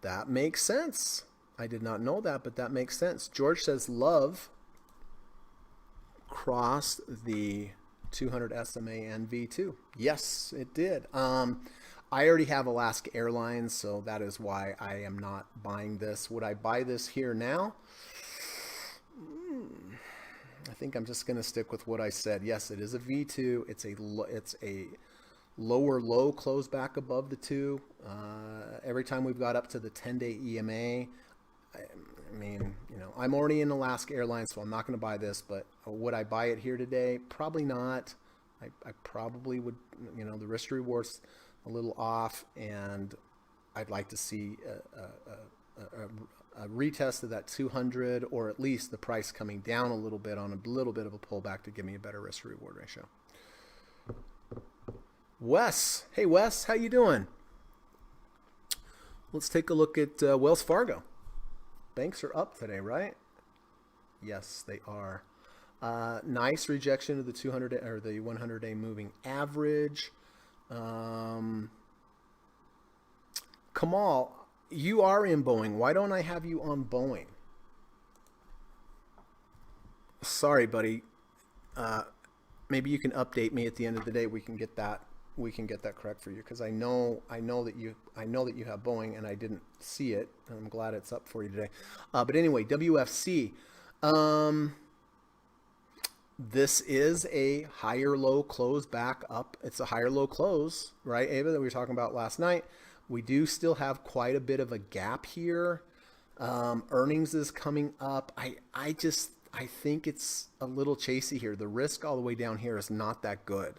That makes sense. I did not know that, but that makes sense. George says love crossed the 200 SMA and V2. Yes, it did. I already have Alaska Airlines, so that is why I am not buying this. Would I buy this here now? I think I'm just going to stick with what I said. Yes, it is a V2. It's a lower low close back above the 2. Every time we've got up to the 10-day EMA, I mean, you know, I'm already in Alaska Airlines, so I'm not going to buy this. But would I buy it here today? Probably not. I probably would. You know, the risk to reward's a little off, and I'd like to see a retest of that 200, or at least the price coming down a little bit on a little bit of a pullback to give me a better risk to reward ratio. Wes, hey Wes, how you doing? Let's take a look at Wells Fargo. Banks are up today, right? Yes, they are. Nice rejection of the 200 or the 100-day moving average. Kamal, you are in Boeing. Why don't I have you on Boeing? Sorry, buddy. Maybe you can update me at the end of the day. We can get that correct for you, because I know that you have Boeing, and I didn't see it. I'm glad it's up for you today. But anyway, WFC. This is a higher low close back up. It's a higher low close, right, Ava, that we were talking about last night. We do still have quite a bit of a gap here. Earnings is coming up. I think it's a little chasey here. The risk all the way down here is not that good.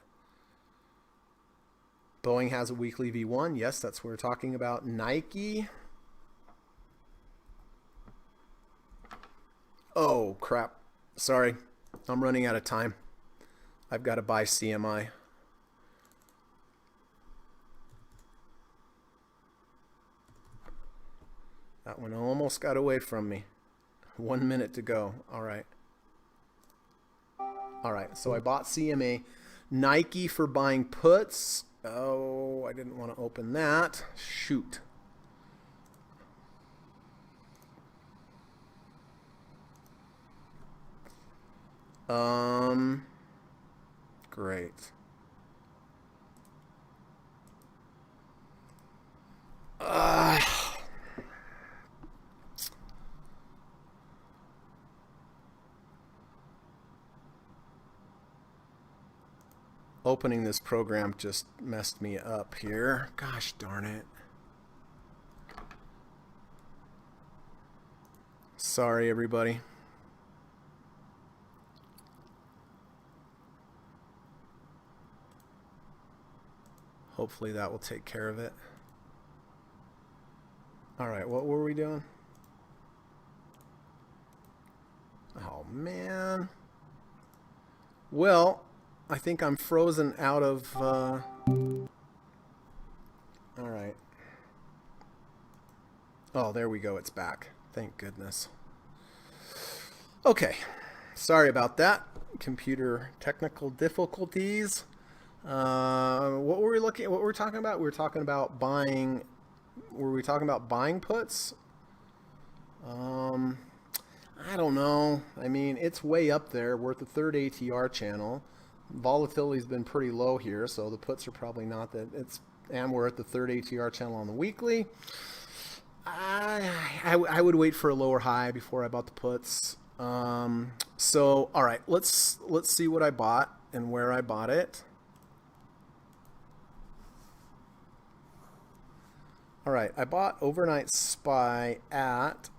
Boeing has a weekly V1. Yes, that's what we're talking about. Nike. Oh, crap. Sorry. I'm running out of time. I've got to buy CMI. That one almost got away from me. 1 minute to go. All right. All right. So I bought CMA. Nike for buying puts. Oh, I didn't want to open that. Shoot. Great. Opening this program just messed me up here. Gosh darn it. Sorry, everybody. Hopefully that will take care of it. All right, what were we doing? Oh, man. Well, I think I'm frozen out of... All right. Oh, there we go. It's back. Thank goodness. Okay. Sorry about that. Computer technical difficulties. What were we talking about? We were talking about buying. Were we talking about buying puts? I don't know. I mean, it's way up there. We're at the third ATR channel. Volatility's been pretty low here, so the puts are probably not that. And we're at the third ATR channel on the weekly. I would wait for a lower high before I bought the puts. So all right, let's see what I bought and where I bought it. All right, I bought overnight SPY at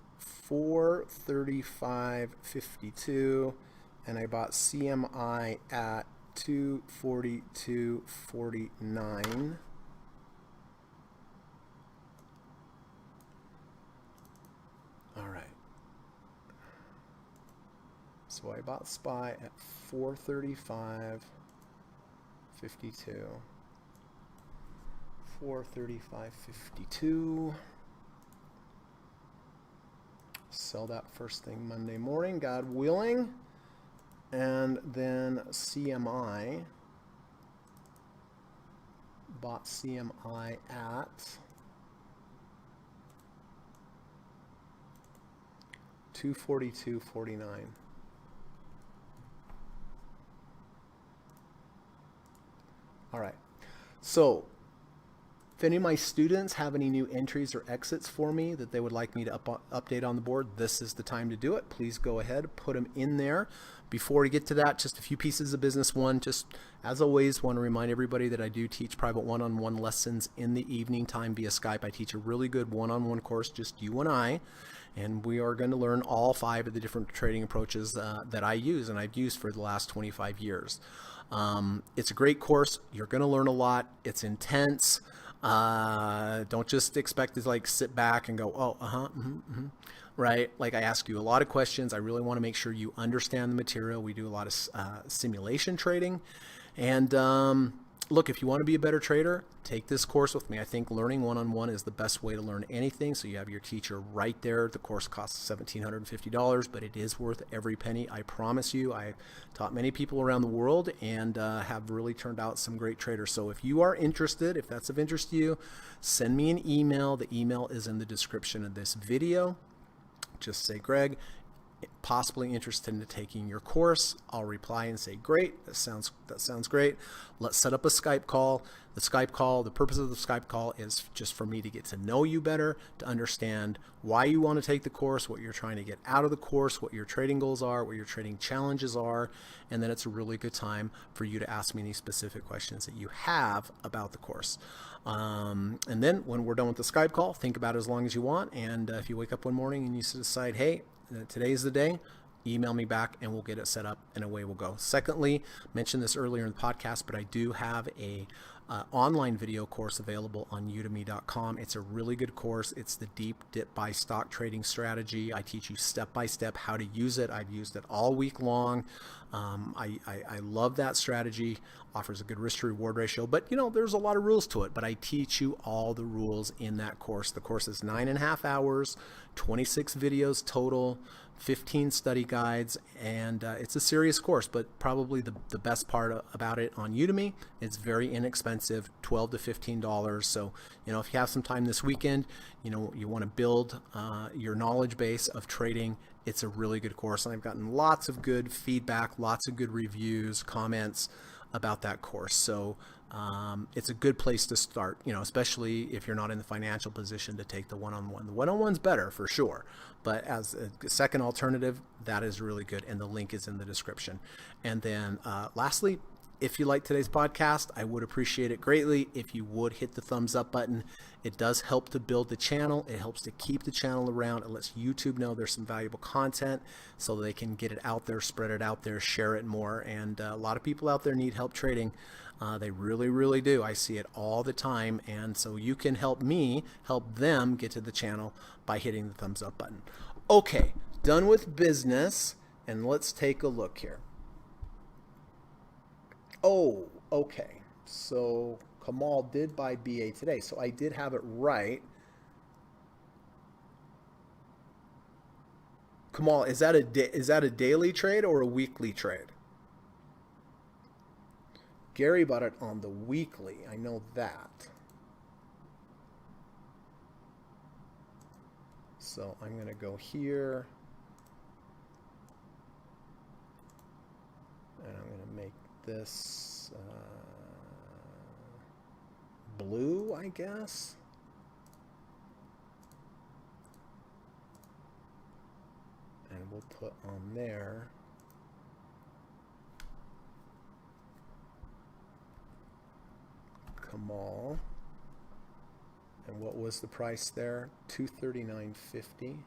435.52, and I bought CMI at 242.49. All right. So I bought SPY at 435.52. 435.52. Sell that first thing Monday morning, God willing. And then CMI. Bought CMI at 242.49. All right. So if any of my students have any new entries or exits for me that they would like me to update on the board, this is the time to do it. Please go ahead, put them in there. Before we get to that, just a few pieces of business. One, just as always, want to remind everybody that I do teach private one-on-one lessons in the evening time via Skype. I teach a really good one-on-one course, just you and I, and we are going to learn all 5 of the different trading approaches that I use and I've used for the last 25 years. It's a great course. You're going to learn a lot. It's intense. Don't just expect to like sit back and go, oh, right? Like I ask you a lot of questions. I really want to make sure you understand the material. We do a lot of simulation trading. And look, if you want to be a better trader, take this course with me. I think learning one-on-one is the best way to learn anything. So you have your teacher right there. The course costs $1,750, but it is worth every penny. I promise you. I taught many people around the world and have really turned out some great traders. So if you are interested, if that's of interest to you, send me an email. The email is in the description of this video. Just say, Greg, possibly interested in taking your course. I'll reply and say, great, that sounds great. Let's set up a Skype call. The purpose of the Skype call is just for me to get to know you better, to understand why you want to take the course, what you're trying to get out of the course, what your trading goals are, what your trading challenges are, and then it's a really good time for you to ask me any specific questions that you have about the course. And then when we're done with the Skype call, think about it as long as you want, and if you wake up one morning and you decide, hey, today's the day, email me back and we'll get it set up and away we'll go. Secondly, mentioned this earlier in the podcast, but I do have a online video course available on udemy.com. It's a really good course. It's the deep dip buy stock trading strategy. I teach you step by step how to use it. I've used it all week long. I love that strategy. Offers a good risk to reward ratio, but there's a lot of rules to it, but I teach you all the rules in that course. The course is 9.5 hours, 26 videos total, 15 study guides, and it's a serious course, but probably the best part about it on Udemy, it's very inexpensive, $12 to $15. So, if you have some time this weekend, you want to build your knowledge base of trading, it's a really good course. And I've gotten lots of good feedback, lots of good reviews, comments about that course. So it's a good place to start, especially if you're not in the financial position to take the one-on-one. The one-on-one's better for sure, but as a second alternative, that is really good. And the link is in the description. And then lastly, if you like today's podcast, I would appreciate it greatly if you would hit the thumbs up button. It does help to build the channel. It helps to keep the channel around. It lets YouTube know there's some valuable content so they can get it out there, spread it out there, share it more. And a lot of people out there need help trading. They really, really do. I see it all the time. And so you can help me help them get to the channel by hitting the thumbs up button. Okay, done with business. And let's take a look here. Oh, okay. So Kamal did buy BA today. So I did have it right. Kamal, is that a daily trade or a weekly trade? Gary bought it on the weekly. I know that. So I'm going to go here. And I'm going to make this blue, I guess. And we'll put on there Kamal. And what was the price there? $239.50.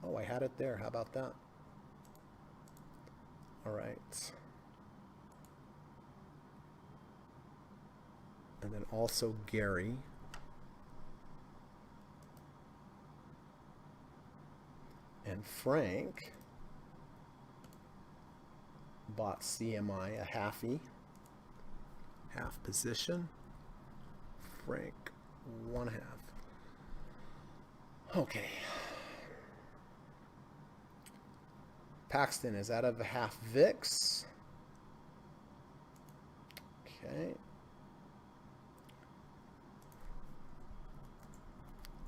Oh, I had it there. How about that? All right. And then also Gary. And Frank bought CMI a half position. Frank 1/2. Okay. Paxton is out of a half VIX. Okay.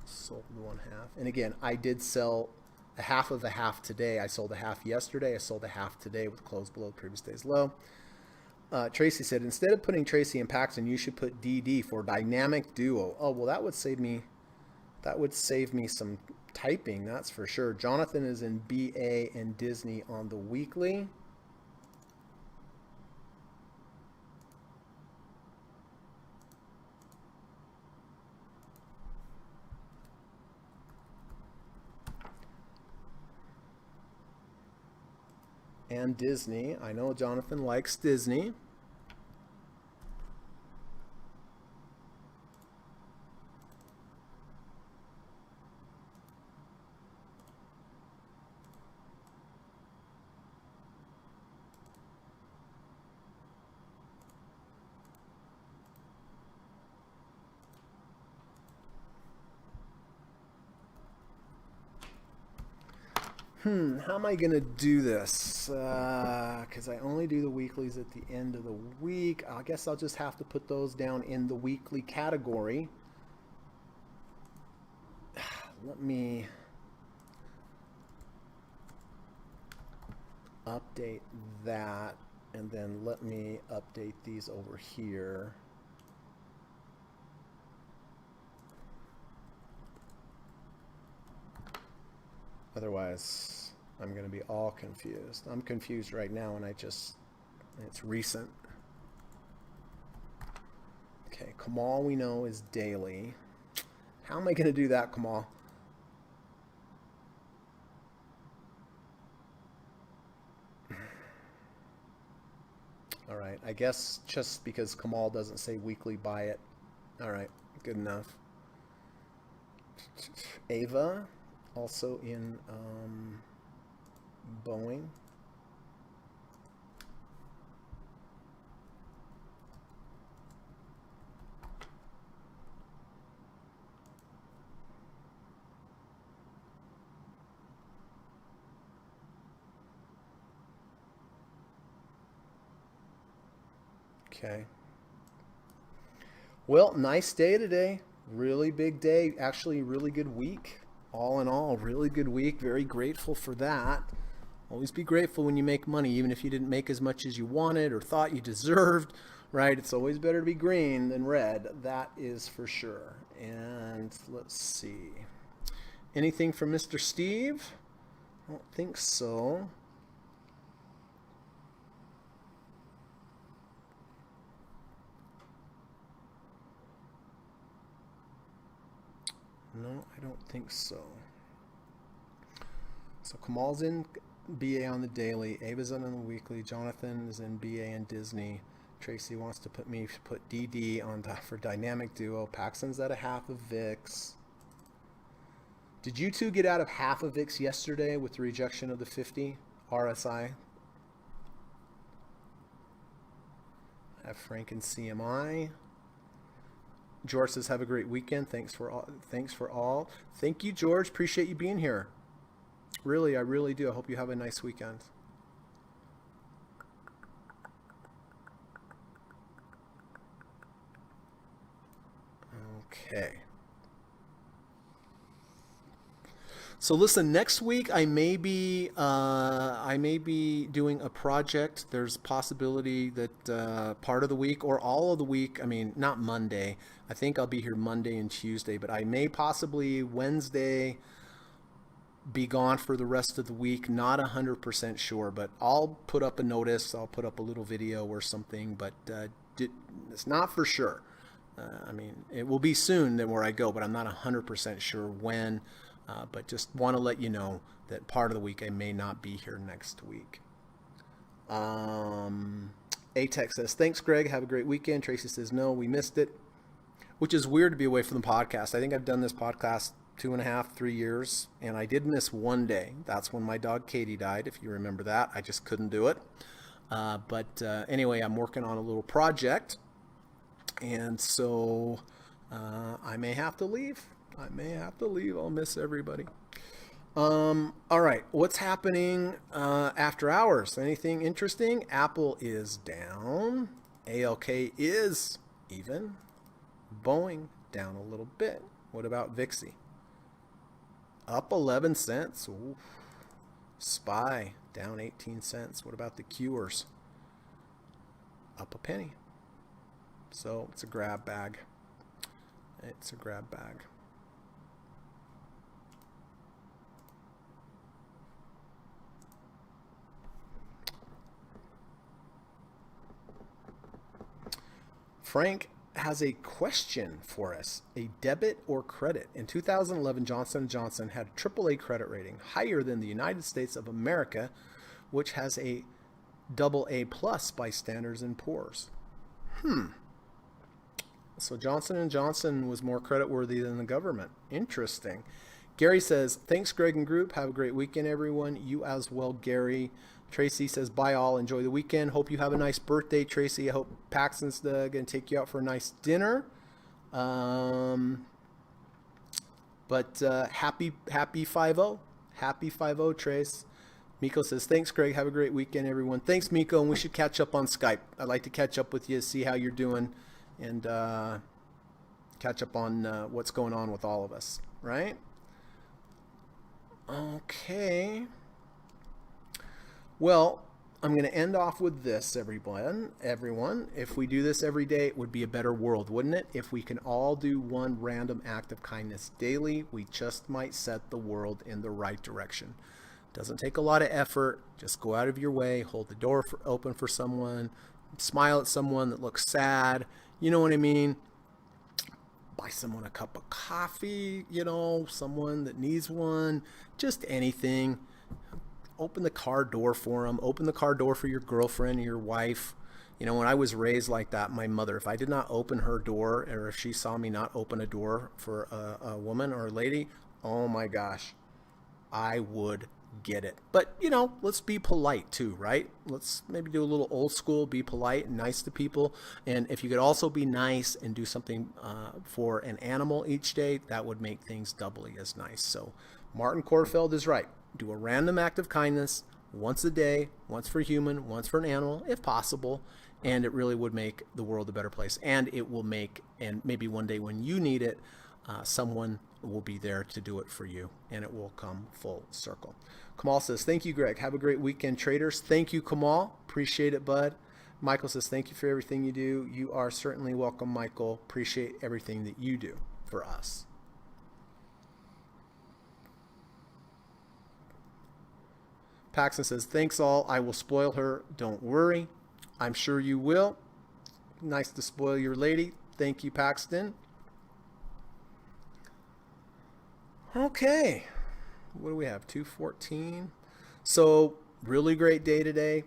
Sold 1/2. And again, I did sell a half of a half today. I sold a half yesterday. I sold a half today with close below the previous day's low. Tracy said, instead of putting Tracy and Paxton, you should put DD for dynamic duo. Oh, well, that would save me some typing, that's for sure. Jonathan is in BA and Disney on the weekly. And Disney. I know Jonathan likes Disney. How am I going to do this? Because I only do the weeklies at the end of the week. I guess I'll just have to put those down in the weekly category. Let me update that, and then let me update these over here. Otherwise, I'm going to be all confused. I'm confused right now, and it's recent. Okay, Kamal we know is daily. How am I going to do that, Kamal? All right, I guess just because Kamal doesn't say weekly, buy it. All right, good enough. Ava. Also in Boeing. Okay. Well, nice day today. Really big day. Actually, really good week. All in all, really good week. Very grateful for that. Always be grateful when you make money, even if you didn't make as much as you wanted or thought you deserved, right? It's always better to be green than red. That is for sure. And let's see. Anything from Mr. Steve? I don't think so. No, I don't think so. So Kamal's in BA on the daily. Ava's on the weekly. Jonathan is in BA and Disney. Tracy wants to put DD on for dynamic duo. Paxton's at a half of VIX. Did you two get out of half of VIX yesterday with the rejection of the 50 RSI? I have Frank and CMI. George says, have a great weekend. Thanks for all. Thank you, George. Appreciate you being here. Really, I really do. I hope you have a nice weekend. Okay. So listen, next week I may be doing a project. There's a possibility that part of the week or all of the week. I mean, not Monday. I think I'll be here Monday and Tuesday, but I may possibly Wednesday be gone for the rest of the week. Not 100% sure, but I'll put up a notice. I'll put up a little video or something, but it's not for sure. I mean, it will be soon than where I go, but I'm not 100% sure when. But just want to let you know that part of the week I may not be here next week. ATEX says, thanks, Greg. Have a great weekend. Tracy says, no, we missed it, which is weird to be away from the podcast. I think I've done this podcast 2.5, 3 years, and I did miss one day. That's when my dog Katie died, if you remember that. I just couldn't do it. But anyway, I'm working on a little project, and so I may have to leave. I'll miss everybody. All right. What's happening after hours? Anything interesting? Apple is down. ALK is even. Boeing down a little bit. What about VIXI? Up 11 cents. Ooh. SPY down 18 cents. What about the Qers? Up a penny. So it's a grab bag. Frank has a question for us. A debit or credit? In 2011, Johnson & Johnson had a AAA credit rating higher than the United States of America, which has a AA plus by Standards & Poor's. So Johnson & Johnson was more creditworthy than the government. Interesting. Gary says, thanks, Greg and group. Have a great weekend, everyone. You as well, Gary. Tracy says, bye all. Enjoy the weekend. Hope you have a nice birthday, Tracy. I hope Paxton's going to take you out for a nice dinner. Happy 5-0. Happy 5-0, Trace. Miko says, thanks, Greg. Have a great weekend, everyone. Thanks, Miko. And we should catch up on Skype. I'd like to catch up with you, see how you're doing, and catch up on what's going on with all of us, right? Okay. Well, I'm going to end off with this, everyone. If we do this every day, it would be a better world, wouldn't it? If we can all do one random act of kindness daily, we just might set the world in the right direction. Doesn't take a lot of effort. Just go out of your way, hold the door open for someone, smile at someone that looks sad. You know what I mean? Buy someone a cup of coffee, someone that needs one, just anything. Open the car door for them. Open the car door for your girlfriend or your wife. When I was raised like that, my mother, if I did not open her door, or if she saw me not open a door for a woman or a lady, oh my gosh, I would get it. But, let's be polite too, right? Let's maybe do a little old school, be polite and nice to people. And if you could also be nice and do something for an animal each day, that would make things doubly as nice. So Martin Korfeld is right. Do a random act of kindness once a day, once for a human, once for an animal, if possible, and it really would make the world a better place. And it will make, and maybe one day when you need it, someone will be there to do it for you, and it will come full circle. Kamal says, thank you, Greg. Have a great weekend, traders. Thank you, Kamal. Appreciate it, bud. Michael says, thank you for everything you do. You are certainly welcome, Michael. Appreciate everything that you do for us. Paxton says, thanks all. I will spoil her. Don't worry. I'm sure you will. Nice to spoil your lady. Thank you, Paxton. Okay. What do we have? 2:14. So really great day today.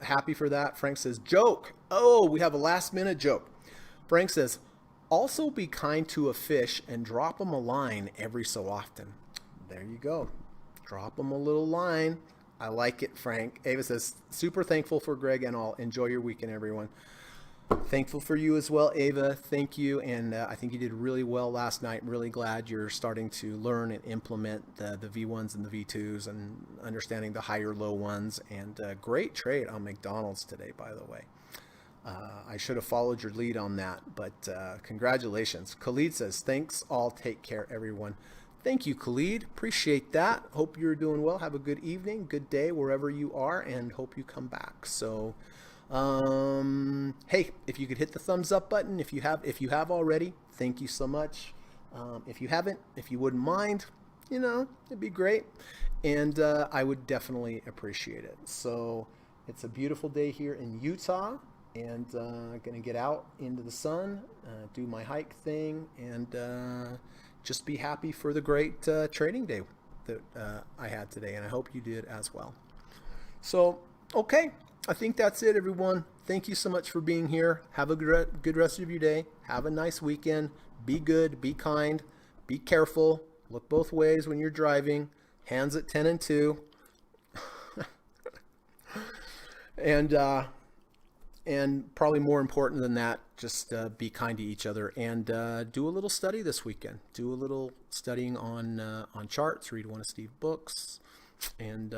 Happy for that. Frank says, joke. Oh, we have a last minute joke. Frank says, also be kind to a fish and drop them a line every so often. There you go. Drop them a little line. I like it, Frank. Ava says, super thankful for Greg and all. Enjoy your weekend, everyone. Thankful for you as well, Ava. Thank you. And I think you did really well last night. Really glad you're starting to learn and implement the V1s and the V2s and understanding the higher low ones. And great trade on McDonald's today, by the way. I should have followed your lead on that, but congratulations. Khalid says, thanks all. Take care, everyone. Thank you, Khalid. Appreciate that. Hope you're doing well. Have a good evening, good day, wherever you are, and hope you come back. So, hey, if you could hit the thumbs up button, if you have already, thank you so much. If you haven't, if you wouldn't mind, it'd be great, and I would definitely appreciate it. So, it's a beautiful day here in Utah, and gonna get out into the sun, do my hike thing, and just be happy for the great trading day that I had today, and I hope you did as well. So, okay, I think that's it, everyone. Thank you so much for being here. Have a good rest of your day. Have a nice weekend. Be good, be kind, be careful. Look both ways when you're driving. Hands at 10 and 2. And probably more important than that, just be kind to each other, and do a little study this weekend. Do a little studying on charts. Read one of Steve's books, and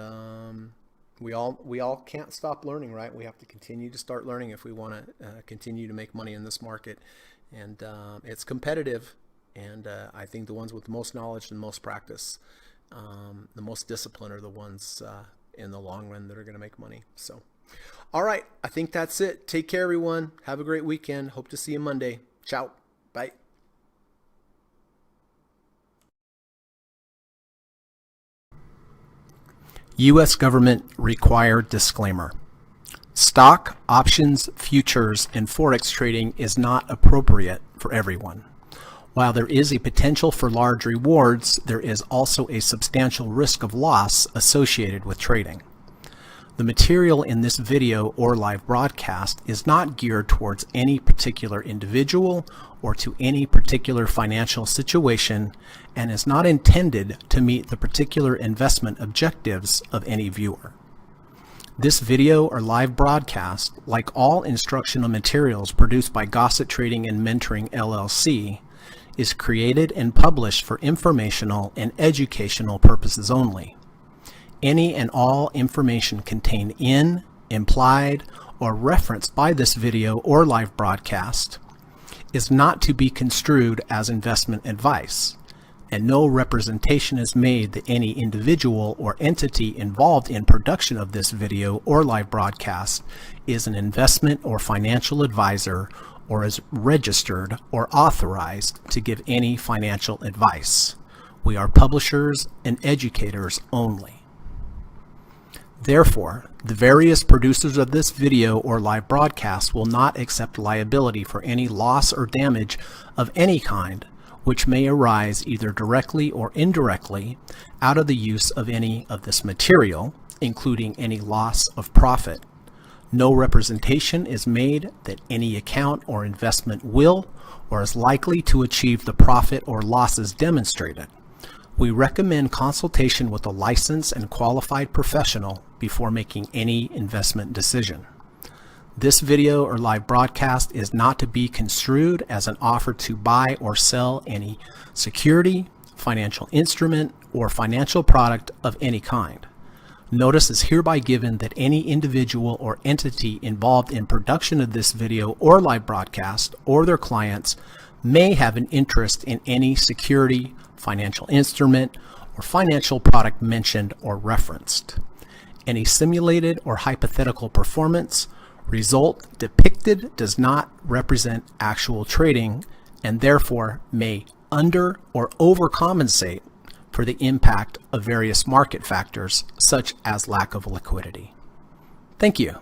we all can't stop learning, right? We have to continue to start learning if we want to continue to make money in this market, and it's competitive. And I think the ones with the most knowledge and most practice, the most discipline, are the ones in the long run that are going to make money. So. All right, I think that's it. Take care, everyone. Have a great weekend. Hope to see you Monday. Ciao. Bye. U.S. government required disclaimer. Stock, options, futures, and forex trading is not appropriate for everyone. While there is a potential for large rewards, there is also a substantial risk of loss associated with trading. The material in this video or live broadcast is not geared towards any particular individual or to any particular financial situation, and is not intended to meet the particular investment objectives of any viewer. This video or live broadcast, like all instructional materials produced by Gossett Trading and Mentoring LLC, is created and published for informational and educational purposes only. Any and all information contained in, implied, or referenced by this video or live broadcast is not to be construed as investment advice, and no representation is made that any individual or entity involved in production of this video or live broadcast is an investment or financial advisor or is registered or authorized to give any financial advice. We are publishers and educators only. Therefore, the various producers of this video or live broadcast will not accept liability for any loss or damage of any kind which may arise either directly or indirectly out of the use of any of this material, including any loss of profit. No representation is made that any account or investment will or is likely to achieve the profit or losses demonstrated. We recommend consultation with a licensed and qualified professional before making any investment decision. This video or live broadcast is not to be construed as an offer to buy or sell any security, financial instrument, or financial product of any kind. Notice is hereby given that any individual or entity involved in production of this video or live broadcast or their clients may have an interest in any security, financial instrument, or financial product mentioned or referenced. Any simulated or hypothetical performance result depicted does not represent actual trading and therefore may under or overcompensate for the impact of various market factors such as lack of liquidity. Thank you.